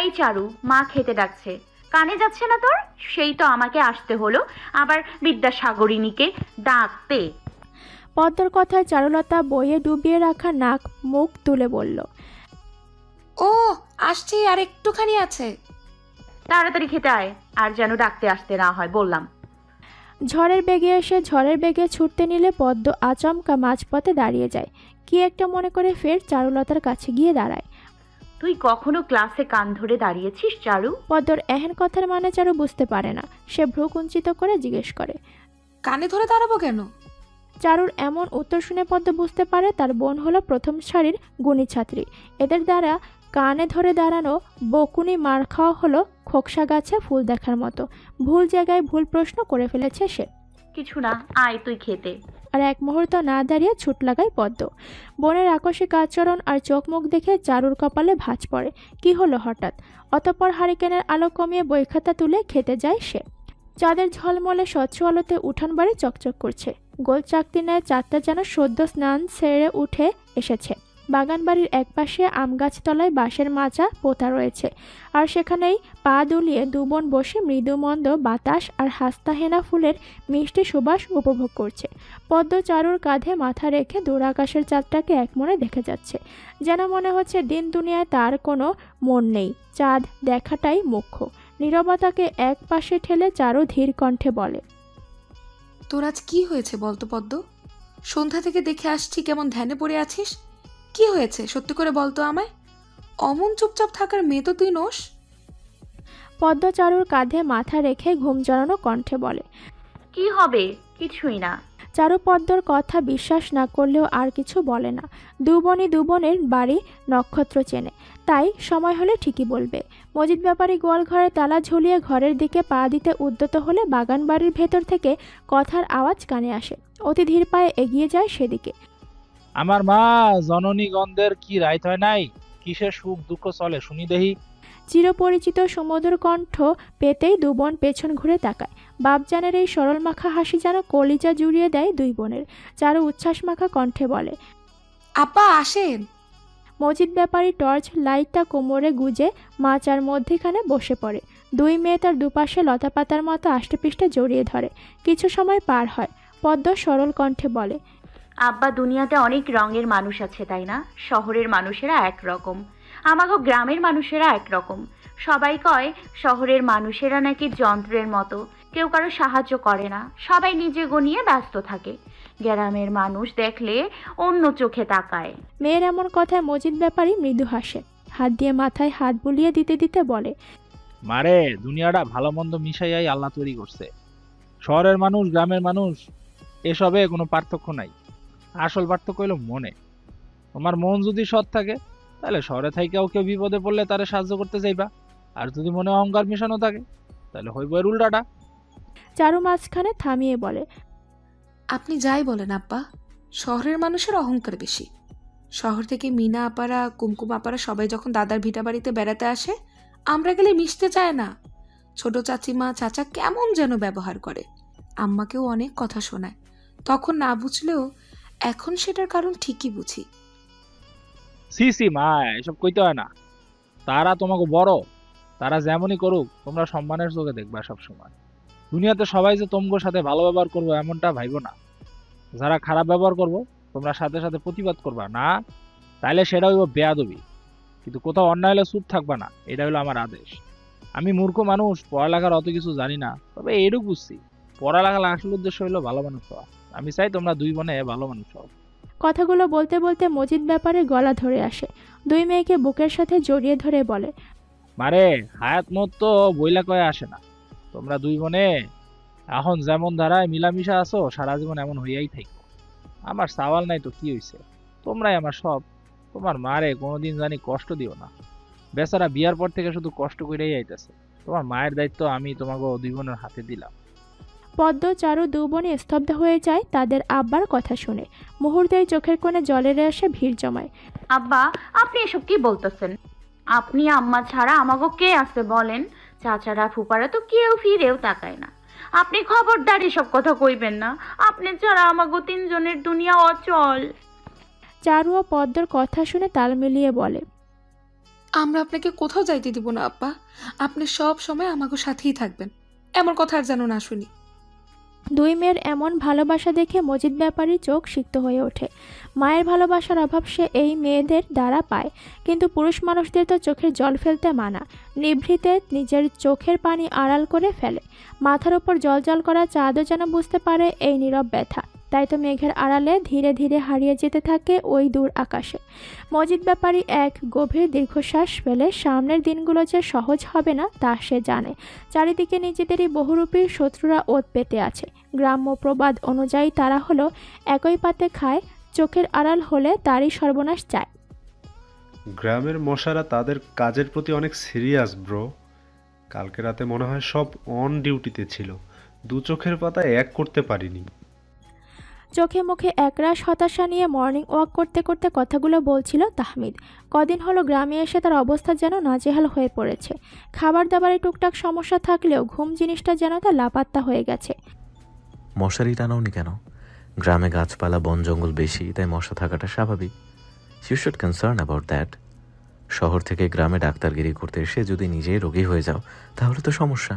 এই চারু, মা খেতে ডাকছে, কানে যাচ্ছে না তোর? সেই তো আমাকে আসতে হলো আবার বিদ্যাসাগরিণীকে ডাকতে। পদ্মর কথায় চারুলতা বইয়ে ডুবিয়ে রাখা নাক মুখ তুলে বলল, ও আসছি, আর একটুখানি আছে। তাড়াতাড়ি খেতে আয়, আর যেন ডাকতে আসতে না হয় বললাম। ঝড়ের বেগে এসে ঝড়ের বেগে ছুটতে নিলে পদ্ম আচমকা মাঝপথে দাঁড়িয়ে যায়। কি একটা মনে করে ফের চারুলতার কাছে গিয়ে দাঁড়ায়। তুই কখনো ক্লাসে কান ধরে দাঁড়িয়েছিস চারু? পদ্মর এহেন কথার মানে চারু বুঝতে পারে না। সে ভ্রু কুঞ্চিত করে জিজ্ঞেস করে, কানে ধরে দাঁড়াবো কেন? চারুর এমন উত্তর শুনে পদ্ম বুঝতে পারে তার বোন হলো প্রথম সারির গুণী ছাত্রী। এদের দ্বারা কানে ধরে দাঁড়ানো বকুনি মার খাওয়া হলো খোকসা গাছে ফুল দেখার মতো। ভুল জায়গায় ভুল প্রশ্ন করে ফেলেছে সে। কিছু না, আয় তুই খেতে। আর এক মুহূর্ত না দাঁড়িয়ে ছুট লাগায় পদ্ম। বোনের আকস্মিক আচরণ আর চোখ মুখ দেখে চারুর কপালে ভাঁজ পড়ে। কি হলো হঠাৎ? অতঃপর হারিকেনের আলো কমিয়ে বই খাতা তুলে খেতে যায় সে। চাঁদের ঝলমলে স্বচ্ছ আলোতে উঠান বাড়ি চকচক করছে। গোল চাকতি নেয় চাঁদটা যেন সদ্য স্নান সেরে উঠে এসেছে। বাগান বাড়ির একপাশে আম গাছ তলায় বাঁশের মাচা পোতা রয়েছে, আর সেখানেই পা দুলিয়ে দুবোন বসে মৃদুমন্দ বাতাস আর হাস্তাহেনা ফুলের মিষ্টি সুবাস উপভোগ করছে। পদ্ম চারুর কাঁধে মাথা রেখে দূর আকাশের চাঁদটাকে একমনে দেখে যাচ্ছে। যেন মনে হচ্ছে দিন দুনিয়ায় তার কোনো মন নেই, চাঁদ দেখাটাই মুখ্য। নীরবতাকে এক পাশে ঠেলে চারু ধীর কণ্ঠে বলে, তোর আজ কি হয়েছে বলতো পদ্ম? সন্ধ্যা থেকে দেখে আসছি কেমন ধ্যানে পড়ে আছিস। কি হয়েছে সত্যি করে বলতো আমায়। অমন চুপচাপ থাকার মেয়ে তো তুই নোস। পদ্ম চারুর কাঁধে মাথা রেখে ঘুম জড়ানো কণ্ঠে বলে, কি হবে? কিছুই না। চারু পদ্মর কথা বিশ্বাস না করলেও আর কিছু বলে না। দু বোনের বাড়ি নক্ষত্র চেনে, তাই সময় হলে ঠিকই বলবে। মজিদ ব্যাপারী গোয়াল ঘরে তালা ঝুলিয়ে ঘরের দিকে পা দিতে উদ্যত হলে বাগান বাড়ির ভেতর থেকে কথার আওয়াজ কানে আসে। অতি ধীর পায়ে এগিয়ে যায় সেদিকে। আমার মা জননী গন্ধের কি রাইত হয় নাই? কিসের সুখ দুঃখ চলে শুনি দেহি। চিরপরিচিত সুমধুর কণ্ঠ পেতেই দু বোন পেছন ঘুরে তাকায়। বাপজানের এই সরল মাখা হাসি যেন কলিজা জুড়িয়ে দেয় দুই বোনের। চারু উচ্ছ্বাস মাখা কণ্ঠে বলে, আপা আসেন। মজিদ ব্যাপারী টর্চ লাইটটা কোমরে গুজে মাচার মধ্যেখানে বসে পড়ে। দুই মেয়ে তার দুপাশে লতাপাতার মতো আষ্টেপৃষ্টে জড়িয়ে ধরে। কিছু সময় পার হয়। পদ্ম সরল কণ্ঠে বলে, আব্বা, দুনিয়াতে অনেক রঙের মানুষ আছে, তাই না? শহরের মানুষেরা একরকম, আমাগো গ্রামের মানুষেরা একরকম। সবাই কয় শহরের মানুষেরা নাকি যন্ত্রের মতো, কেউ কারো সাহায্য করে না, সবাই নিজে গনিয়ে ব্যস্ত থাকে। গ্রামের মানুষ দেখলে অন্য চোখে তাকায়। মেয়ের এমন কথায় মজিদ ব্যাপারী মৃদু হাসে। হাত দিয়ে মাথায় হাত বুলিয়ে দিতে দিতে বলে, মারে, দুনিয়াটা ভালো মন্দ মিশাইয়াই আল্লাহ তৈরি করছে। শহরের মানুষ, গ্রামের মানুষ, এসবে কোনো পার্থক্য নাই। আসল পার্থক্য হলো মনে। তোমার মন যদি সৎ থাকে, তাহলে শহরে থাইকাও কেউ বিপদে পড়লে তারে সাহায্য করতে যাইবা। আর যদি মনে অহংকার মিশানো থাকে, তাহলে হইব এর উল্টাটা। চারু মাঝখানে থামিয়ে বলে, আপনি যাই বলেন আব্বা, শহরের মানুষের অহংকার বেশি। শহর থেকে মিনা আপারা, কুমকুম আপারা সবাই যখন দাদার ভিটা বাড়িতে বেড়াতে আসে, আমরা গেলে মিশতে চায় না। ছোট চাচিমা, চাচা কেমন যেন ব্যবহার করে, আম্মাকেও অনেক কথা শোনায়। তখন না বুঝলেও এখন সেটার কারণ ঠিকই বুঝি। সি সি মা, এসব কইতে হয় না। তারা তোমাকে বড়, তারা যেমনই করুক তোমরা সম্মানের চোখে দেখবা সব সময়। দুনিয়াতে সবাই যে তোমার সাথে ভালো ব্যবহার করবো এমনটা ভাইবো না। যারা খারাপ ব্যবহার করবো তোমরা সাথে সাথে প্রতিবাদ করবা না, তাইলে সেটা হইব বেয়াদবি। কিন্তু কোথাও অন্যায় হলে চুপ থাকবা না, এটা হলো আমার আদেশ। আমি মূর্খ মানুষ, পড়ালেখার অত কিছু জানি না, তবে এটুকু বুঝছি, পড়ালেখার আসল উদ্দেশ্য হলো ভালো মানুষ হওয়া। আমি চাই তোমরা দুই বোনে ভালো মানুষ হও। কথাগুলো বলতে বলতে মজিদ ব্যাপারে গলা ধরে আসে। দুই মেয়েকে বুকের সাথে জড়িয়ে ধরে বলে, মারে, হায়াত মত তো বইলা কয়ে আসে না। তোমরা দুই বোনে এখন যেমন ধারায় মিলামিশা আছো, সারা জীবন এমন হইয়াই থাকো। আমার সওয়াল নাই তো কি হইছে, তোমরাই আমার সব। তোমার মারে কোনোদিন জানি কষ্ট দিও না, বেচারা বিয়ার পর থেকে শুধু কষ্ট করেই আইতেছে। তোমার মায়ের দায়িত্ব আমি তোমাকে দুই বোনের হাতে দিলাম। পদ্ম, চারু দু বোনে স্তব্ধ হয়ে যায় তাদের আব্বার কথা শুনে। মুহূর্তেই চোখের কোণে জলের এসে ভিড় জমায়। আব্বা, আপনি এসব কি বলতেছেন? আপনি আম্মা ছাড়া আমাগো কে আছে বলেন? চাচারা ফুপারা তো কেউ ফিরেও তাকায় না। আপনি খবরদার এসব কথা কইবেন না। আপনি ছাড়া আমাগো তিনজনের দুনিয়া অচল। চারু ও পদ্মর কথা শুনে তাল মিলিয়ে বলে, আমরা আপনাকে কোথাও যাইতে দিব না আব্বা। আপনি সব সময় আমাকে সাথেই থাকবেন, এমন কথা আর যেন না শুনি। দুই মেয়ের এমন ভালোবাসা দেখে মজিদ ব্যাপারী চোখ সিক্ত হয়ে ওঠে। মায়ের ভালোবাসার অভাব সে এই মেয়েদের দ্বারা পায়, কিন্তু পুরুষ মানুষদের তো চোখের জল ফেলতে মানা। নিভৃতে নিজের চোখের পানি আড়াল করে ফেলে। মাথার উপর জল করা চাঁদও যেন বুঝতে পারে এই নীরব ব্যথা। তাই তো মেঘের আড়ালে ধীরে ধীরে হারিয়ে যেতে থাকে ওই দূর আকাশে। মজিদ ব্যাপারী এক গভীর দীর্ঘশ্বাস ফেলে। সামনের দিনগুলো যে সহজ হবে না তা সে জানে। চারিদিকে নিজেদেরই বহুরূপী শত্রুরা ওত পেতে আছে। গ্রাম্য প্রবাদ অনুযায়ী তারা হলো একই পাতে খায়, চোখের আড়াল হলে তারই সর্বনাশ চায়। গ্রামের মশারা তাদের কাজের প্রতি অনেক সিরিয়াস ব্রো। কালকে রাতে মনে হয় সব অন ডিউটিতে ছিল, দু চোখের পাতায় এক করতে পারিনি। চোখে মুখে একরাশ হতাশা নিয়ে মর্নিং ওয়াক করতে করতে কথাগুলো বলছিল তাহমিদ। কদিন হলো গ্রামে এসে তার অবস্থা যেন নাজেহাল হয়ে পড়েছে। খাবার দাবারে টুকটাক সমস্যা থাকলেও ঘুম জিনিসটা যেন তার লাপাত্তা হয়ে গেছে। মশারি টানাওনি কেন? গ্রামে গাছপালা বন জঙ্গল বেশি, তাই মশা থাকাটা স্বাভাবিক। You should concern about that. শহর থেকে গ্রামে ডাক্তারগিরি করতে এসে যদি নিজেই রোগী হয়ে যাও তাহলে তো সমস্যা।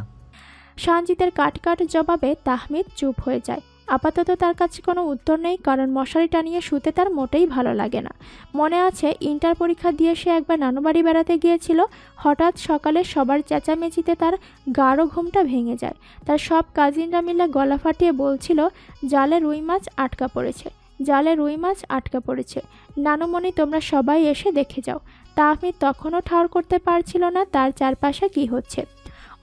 সানজিতের কাট জবাবে তাহমিদ চুপ হয়ে যায়। আপাতত তার কাছে কোনো উত্তর নেই, কারণ মশারি টানিয়ে শুতে তার মোটেই ভালো লাগে না। মনে আছে ইন্টার পরীক্ষা দিয়ে সে একবার নানুবাড়ি বেড়াতে গিয়েছিল। হঠাৎ সকালে সবার চেঁচামেচিতে তার গাঢ় ঘুমটা ভেঙে যায়। তার সব কাজিনরা মিলে গলা ফাটিয়ে বলছিল, জালে রুই মাছ আটকা পড়েছে, জালে রুই মাছ আটকা পড়েছে। নানুমণি, তোমরা সবাই এসে দেখে যাও। তাহমিদ তখনও ঠাউর করতে পারছিল না তার চারপাশে কি হচ্ছে।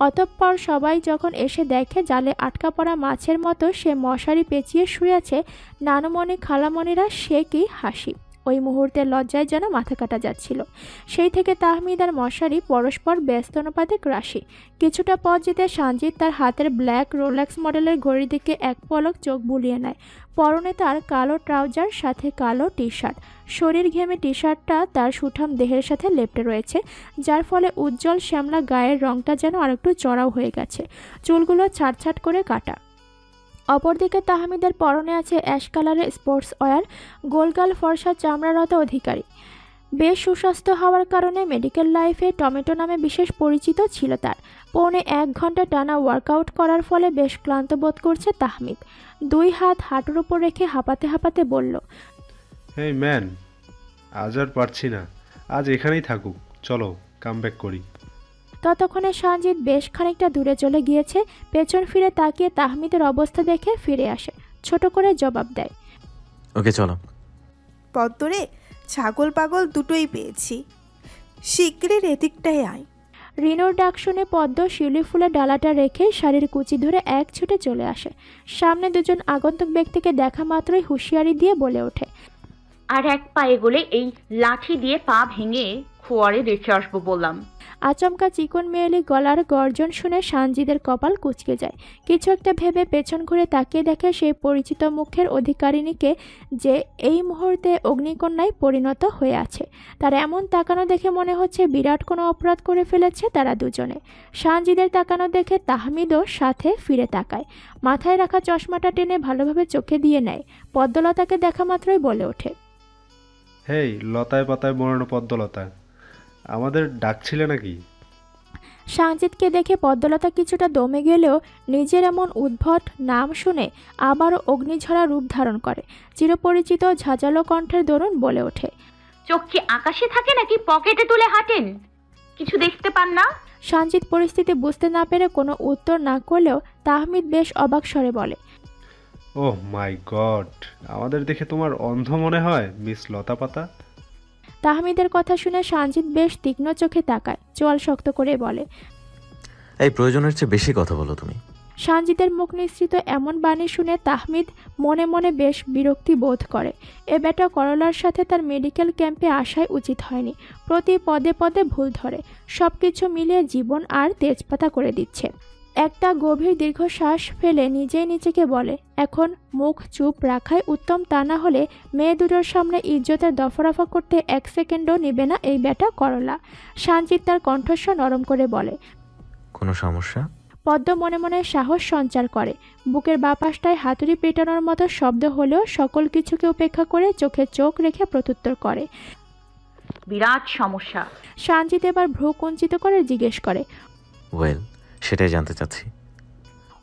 অতঃপর সবাই যখন এসে দেখে জালে আটকা পড়া মাছের মতো সে মশারি পেঁচিয়ে শুয়ে আছে, নানুমণি খালামণিরা সে কি হাসি। ওই মুহূর্তে লজ্জায় যেন মাথা কাটা যাচ্ছিল। সেই থেকে তাহমিদ আর মশারি পরস্পর ব্যস্ত অনুপাতে গ্রাসী। কিছুটা পথ যেতে সানজিদ তার হাতের ব্ল্যাক রোলেক্স মডেলের ঘড়ির দিকে এক পলক চোখ বুলিয়ে নেয়। পরনে তার কালো ট্রাউজার, সাথে কালো টি শার্ট। শরীর ঘেমে টি শার্টটা তার সুঠাম দেহের সাথে লেপ্টে রয়েছে, যার ফলে উজ্জ্বল শ্যামলা গায়ের রংটা যেন আরেকটু চড়াও হয়ে গেছে, চুলগুলো ছাটছাট করে কাটা। অপরদিকে তাহমিদের পরনে আছে অ্যাশ কালারের স্পোর্টস ওয়্যার। গোলগাল ফর্সা চামড়ারত অধিকারী। বেশ সুস্বাস্থ্য হওয়ার কারণে মেডিকেল লাইফে টমেটো নামে বিশেষ পরিচিত ছিল তার। 1 ঘন্টা টানা ওয়ার্কআউট করার ফলে বেশ ক্লান্ত বোধ করছে তাহমিদ। 2 হাত হাঁটুর উপর রেখে হাঁপাতে হাঁপাতে বলল, হেই ম্যান, আজ আর পারছি না, আজ এখানেই থাকুক, চলো কামব্যাক করি। ততক্ষণে সঞ্জিত বেশ খানিকটা দূরে চলে গিয়েছে। পেছন ফিরে তাকিয়ে তাহমিদের অবস্থা দেখে ফিরে আসে, ছোট করে জবাব দেয়, ওকে চলো। পদ্মরে ছাগল পাগল দুটোই পেয়েছি, শিগগির এদিকটাই আয়। রিনোর ডাক শুনে পদ্ম শিউলি ফুলের ডালাটা রেখে শাড়ির কুচি ধরে এক ছুটে চলে আসে। সামনে দুজন আগন্তুক ব্যক্তিকে দেখা মাত্রই হুঁশিয়ারি দিয়ে বলে ওঠে, আর এক পা এগোলে এই লাঠি দিয়ে পা ভেঙে খোয়ারে রেখে আসবো বললাম। আচমকা চিকন মেয়েলি গলার গর্জন শুনে সানজিদের কপাল কুঁচকে যায়। কিছু একটা ভেবে পেছন ঘুরে তাকিয়ে দেখে সেই পরিচিত মুখের অধিকারিণীকে, যে এই মুহূর্তে অগ্নিকন্যায় পরিণত হয়ে আছে। তার এমন তাকানো দেখে মনে হচ্ছে বিরাট কোনো অপরাধ করে ফেলেছে তারা দুজনে। সানজিদের তাকানো দেখে তাহমিদও সাথে ফিরে তাকায়, মাথায় রাখা চশমাটা টেনে ভালোভাবে চোখে দিয়ে নেয়। পদ্মলতাকে দেখা মাত্রই বলে ওঠে, হেই লতায় পাতায় মোড়ানো পদ্মলতা, আমাদের ডাকছিলে নাকি? সানজিদকে দেখে পদ্মলতা কিছুটা দমে গেলেও নিজের এমন উদ্ভট নাম শুনে আবারও অগ্নিঝরা রূপ ধারণ করে। চিরপরিচিত ঝাঁঝালো কণ্ঠের দরুন বলে ওঠে, চোখ কি আকাশে থাকে নাকি পকেটে তুলে হাঁটেন? কিছু দেখতে পান না? সানজিদ পরিস্থিতি বুঝতে না পেরে কোনো উত্তর না করলেও তাহমিদ বেশ অবাক স্বরে বলে, ওহ মাই গড, আমাদের দেখে তোমার অন্ধ মনে হয় মিস লতাপাতা? তাহমিদের কথা শুনে সানজিদ বেশ তীক্ষ্ণ চোখে তাকায়, চোয়াল শক্ত করে বলে, এই প্রয়োজনের চেয়ে বেশি কথা বলো তুমি। সানজিদের মুখ নিঃসৃত এমন বাণী শুনে তাহমিদ মনে মনে বেশ বিরক্তি বোধ করে। এ বেটা করলার সাথে তার মেডিকেল ক্যাম্পে আসাই উচিত হয়নি। প্রতি পদে পদে ভুল ধরে, সব কিছু মিলিয়ে জীবন আর তেজপাতা করে দিচ্ছে। একটা গভীর দীর্ঘশ্বাস ফেলে নিজেই নিজেকে বলে, এখন মুখ চুপ রাখাই উত্তম, তা না হলে মেয়ে দুটোর সামনে ইজ্জতের দফারফা করতে 1 সেকেন্ডও নেবে না এই বেটা করলা। সানজিদ তার কণ্ঠস্বর নরম করে বলে, কোনো সমস্যা? পদ্ম মনে মনে সাহস সঞ্চার করে। বুকের বাপাসটায় হাতুড়ি পেটানোর মতো শব্দ হলেও সকল কিছুকে উপেক্ষা করে চোখে চোখ রেখে প্রত্যুত্তর করে, বিরাট সমস্যা। সানজিদ এবার ভ্রু কুঞ্চিত করে জিজ্ঞেস করে, ওয়েল, সেটাই জানতে চাচ্ছি।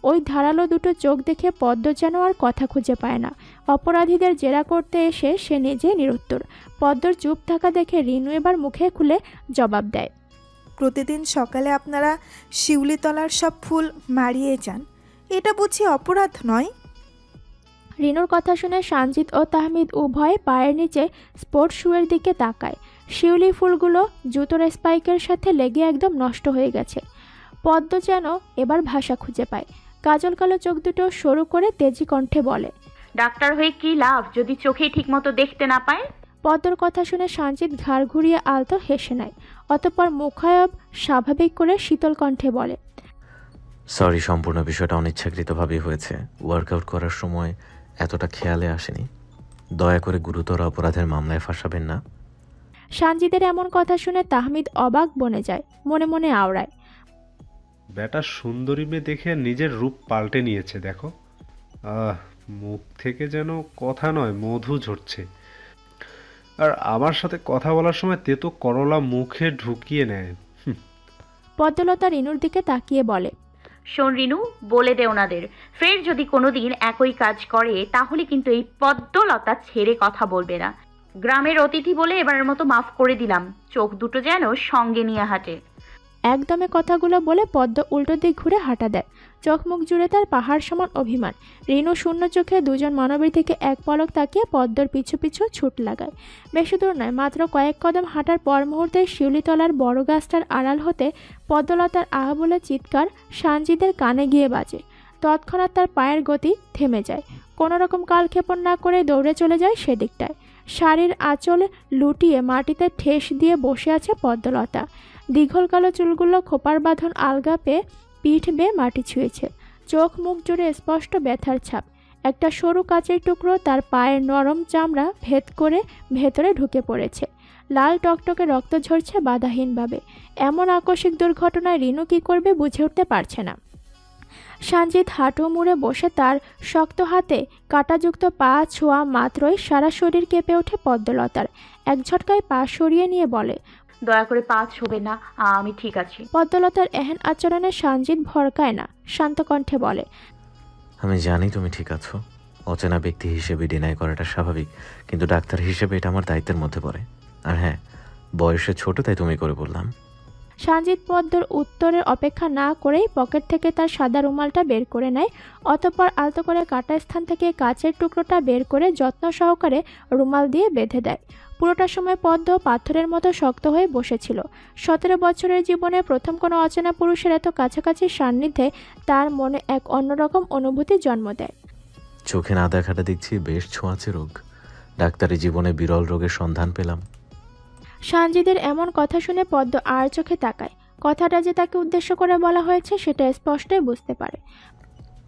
ওই ধারালো দুটো চোখ দেখে পদ্ম যেন আর কথা খুঁজে পায় না। অপরাধীদের জেরা করতে এসে সে নিজে নিরুত্তর। পদ্মর চুপ থাকা দেখে রিনু এবার মুখে খুলে জবাব দেয়, প্রতিদিন সকালে আপনারা শিউলিতলার সব ফুল মারিয়ে যান, এটা বুঝি অপরাধ নয়? রিনুর কথা শুনে সানজিদ ও তাহমিদ উভয়ে পায়ের নিচে স্পোর্টস শুয়ের দিকে তাকায়। শিউলি ফুলগুলো জুতোর স্পাইকের সাথে লেগে একদম নষ্ট হয়ে গেছে। পদ্ম যেন এবার ভাষা খুঁজে পায়। কাজল কালো চোখ দুটো সরু করে তেজি কণ্ঠে বলে, ডাক্তার হয়ে কি লাভ যদি চোখেই ঠিকমতো দেখতে না পায়? পদ্মর কথা শুনে সানজিদ ঘাড় ঘুরিয়ে আলতো হেসে নেয়। অতঃপর মুখায়ব স্বাভাবিক করে শীতল কণ্ঠে বলে, সরি, সম্পূর্ণ বিষয়টা অনিচ্ছাকৃতভাবেই হয়েছে। ওয়ার্কআউট করার সময় এতটা খেয়ালে আসেনি। দয়া করে গুরুতর অপরাধের মামলায় ফাঁসাবেন না। সানজিদের এমন কথা শুনে তাহমিদ অবাক বনে যায়, মনে মনে আওড়ায়, বেটা সুন্দরী মেয়ে দেখে নিজের রূপ পাল্টে নিয়েছে দেখো। মুখ থেকে যেন কথা নয় মধু ঝরছে। আর আমার সাথে কথা বলার সময় তেতো করলা মুখে ঢুকিয়ে নেয়। পদ্মলতা রিনুর দিকে তাকিয়ে বলে, শোন রিনু, বলে দে ওনাদের, ফের যদি কোনোদিন একই কাজ করে তাহলে কিন্তু এই পদ্মলতা ছেড়ে কথা বলবে না। গ্রামের অতিথি বলে এবারের মতো মাফ করে দিলাম, চোখ দুটো যেন সঙ্গে নিয়ে হাঁটে। একদমে কথাগুলো বলে পদ্ম উল্টো দিক ঘুরে হাঁটা দেয়। চোখ মুখ জুড়ে তার পাহাড় সমান অভিমান। রিনু শূন্য চোখে দুজন মানবীর থেকে এক পলক তাকিয়ে পদ্মর পিছু পিছু ছুট লাগায়। বেশি দূর নয়, মাত্র কয়েক কদম হাঁটার পর মুহূর্তে শিউলিতলার বড় গাছটার আড়াল হতে পদ্মলতার আহা বলে চিৎকার সানজিদের কানে গিয়ে বাজে। তৎক্ষণাৎ তার পায়ের গতি থেমে যায়। কোনো রকম কালক্ষেপণ না করে দৌড়ে চলে যায় সেদিকটায়। শাড়ির আঁচল লুটিয়ে মাটিতে ঠেস দিয়ে বসে আছে পদ্মলতা। দীঘল কালো চুলগুলো খোপার বাঁধন আলগা পেয়ে পিঠ বেয়ে মাটি ছুঁয়েছে। চোখ মুখ জুড়ে স্পষ্ট ব্যথার ছাপ। একটা সরু কাচের টুকরো তার পায়ের নরম চামড়া ভেদ করে ভেতরে ঢুকে পড়েছে। লাল টকটকে রক্ত ঝরছে বাধাহীনভাবে। এমন আকস্মিক দুর্ঘটনায় রিনু কী করবে বুঝে উঠতে পারছে না। সানজিদ হাঁটু মুড়ে বসে তার শক্ত হাতে কাঁটাযুক্ত পা ছোঁয়া মাত্রই সারা শরীর কেঁপে ওঠে পদ্মলতার। এক ঝটকায় পা সরিয়ে নিয়ে বলে, দয়া করে পা ছবে না, আমি ঠিক আছি। পদ্মলতার এহেন আচরণে সঞ্জিত ভরকায় না, শান্ত কণ্ঠে বলে, আমি জানি তুমি ঠিক আছো। অচেনা ব্যক্তি হিসেবে ডিনাই করাটা স্বাভাবিক, কিন্তু ডাক্তার হিসেবে এটা আমার দায়িত্বের মধ্যে পড়ে। আর হ্যাঁ, বয়সে ছোট, তাই তুমি করে বললাম। সঞ্জিত পদ্মর উত্তরের অপেক্ষা না করেই পকেট থেকে তার সাদা রুমালটা বের করে নেয়। অতঃপর আলতো করে কাটা স্থান থেকে কাচের টুকরোটা বের করে যত্ন সহকারে রুমাল দিয়ে বেঁধে দেয়। পুরোটা সময় পদ্ম পাথরের মতো শক্ত হয়ে বসেছিল। 17 বছরের জীবনে প্রথম কোনো অচেনা পুরুষের এত কাছাকাছি সান্নিধ্যে তার মনে এক অন্যরকম অনুভূতি জন্ম দেয়। চোখে না দেখাটা দেখছি বেশ ছোঁয়াচে রোগ। ডাক্তারি জীবনে বিরল রোগের সন্ধান পেলাম। সঞ্জিতের এমন কথা শুনে পদ্ম আর চোখে তাকায়। কথাটা যে তাকে উদ্দেশ্য করে বলা হয়েছে সেটা স্পষ্টই বুঝতে পারে।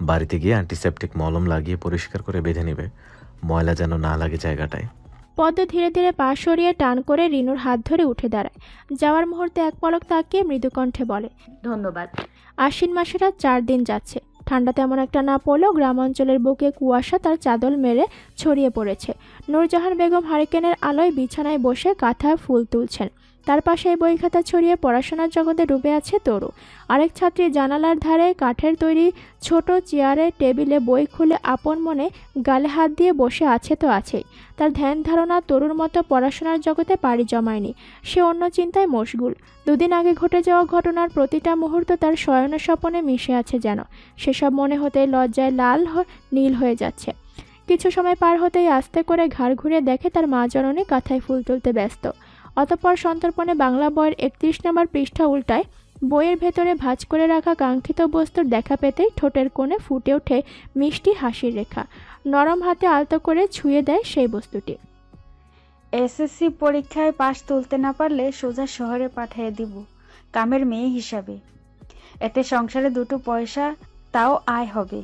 বাড়িতে গিয়ে অ্যান্টিসেপটিক মলম লাগিয়ে পরিষ্কার করে বেঁধে নেবে, ময়লা যেন না লাগে জায়গাটায়। পদ্ম ধীরে ধীরে পা সরিয়ে টান করে রিনুর হাত ধরে উঠে দাঁড়ায়। যাওয়ার মুহূর্তে এক পলক তাকিয়ে মৃদু কণ্ঠে বলে, ধন্যবাদ। আশ্বিন মাসের আর 4 দিন যাচ্ছে। ঠান্ডা তেমন একটা না পড়লেও গ্রাম অঞ্চলের বুকে কুয়াশা তার চাদর মেরে ছড়িয়ে পড়েছে। নূরজাহান বেগম হারিকেনের আলোয় বিছানায় বসে কাঁথায় ফুল তুলছেন। তার পাশে বই খাতা ছড়িয়ে পড়াশোনার জগতে ডুবে আছে তরু। আরেক ছাত্রী জানালার ধারে কাঠের তৈরি ছোট চেয়ারে টেবিলে বই খুলে আপন মনে গালে হাত দিয়ে বসে আছে তো আছেই। তার ধ্যান ধারণা তরুর মতো পড়াশোনার জগতে পাড়ি জমায়নি। সে অন্য চিন্তায় মশগুল। 2 দিন আগে ঘটে যাওয়া ঘটনার প্রতিটা মুহূর্ত তার শয়ন স্বপনে মিশে আছে যেন। সেসব মনে হতেই লজ্জায় নীল হয়ে যাচ্ছে। কিছু সময় পার হতেই আস্তে করে ঘাড় ঘুরিয়ে দেখে তার মা জননী কাঁথায় ফুল তুলতে ব্যস্ত। অতঃপর সন্তর্পণে বাংলা বইয়ের 31 নম্বর পৃষ্ঠা উল্টায়। বইয়ের ভেতরে ভাঁজ করে রাখা কাঙ্ক্ষিত বস্তুর দেখা পেতেই ঠোঁটের কোণে ফুটে ওঠে মিষ্টি হাসির রেখা। নরম হাতে আলতো করে ছুঁয়ে দেয় সেই বস্তুটি। এসএসসি পরীক্ষায় পাশ তুলতে না পারলে সোজা শহরে পাঠিয়ে দিব কামের মেয়ে হিসাবে। এতে সংসারে 2 পয়সা তাও আয় হবে।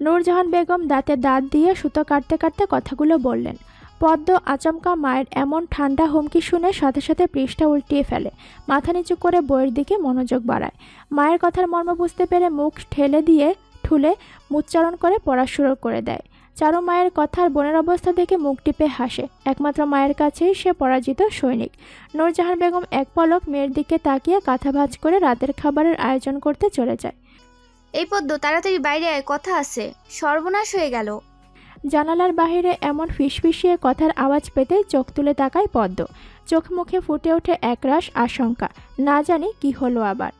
নূরজাহান বেগম দাঁতে দাঁত দিয়ে সুতো কাটতে কাটতে কথাগুলো বললেন। পদ্ম আচমকা মায়ের এমন ঠান্ডা হুমকি শুনে সাথে সাথে পৃষ্ঠা উল্টিয়ে ফেলে। মাথা নিচু করে বইয়ের দিকে মনোযোগ বাড়ায়। মায়ের কথার মর্ম বুঝতে পেরে মুখ ঠেলে দিয়ে ঠুলে উচ্চারণ করে পড়া শুরু করে দেয়। চারু মায়ের কথার বোনের অবস্থা দেখে মুখ টিপে হাসে। একমাত্র মায়ের কাছেই সে পরাজিত সৈনিক। নূরজাহান বেগম এক পলক মেয়ের দিকে তাকিয়ে কাঁথা ভাঁজ করে রাতের খাবারের আয়োজন করতে চলে যায়। এই পদ্ম, তাড়াতাড়ি বাইরে আয়, কথা আছে। সর্বনাশ হয়ে গেল। জানালার বাহিরে এমন ফিসফিসিয়ে কথার আওয়াজ পেতেই চোখ তুলে তাকায় পদ্ম। চোখ মুখে ফুটে ওঠে একরাশ আশঙ্কা। না জানি কি হলো আবার।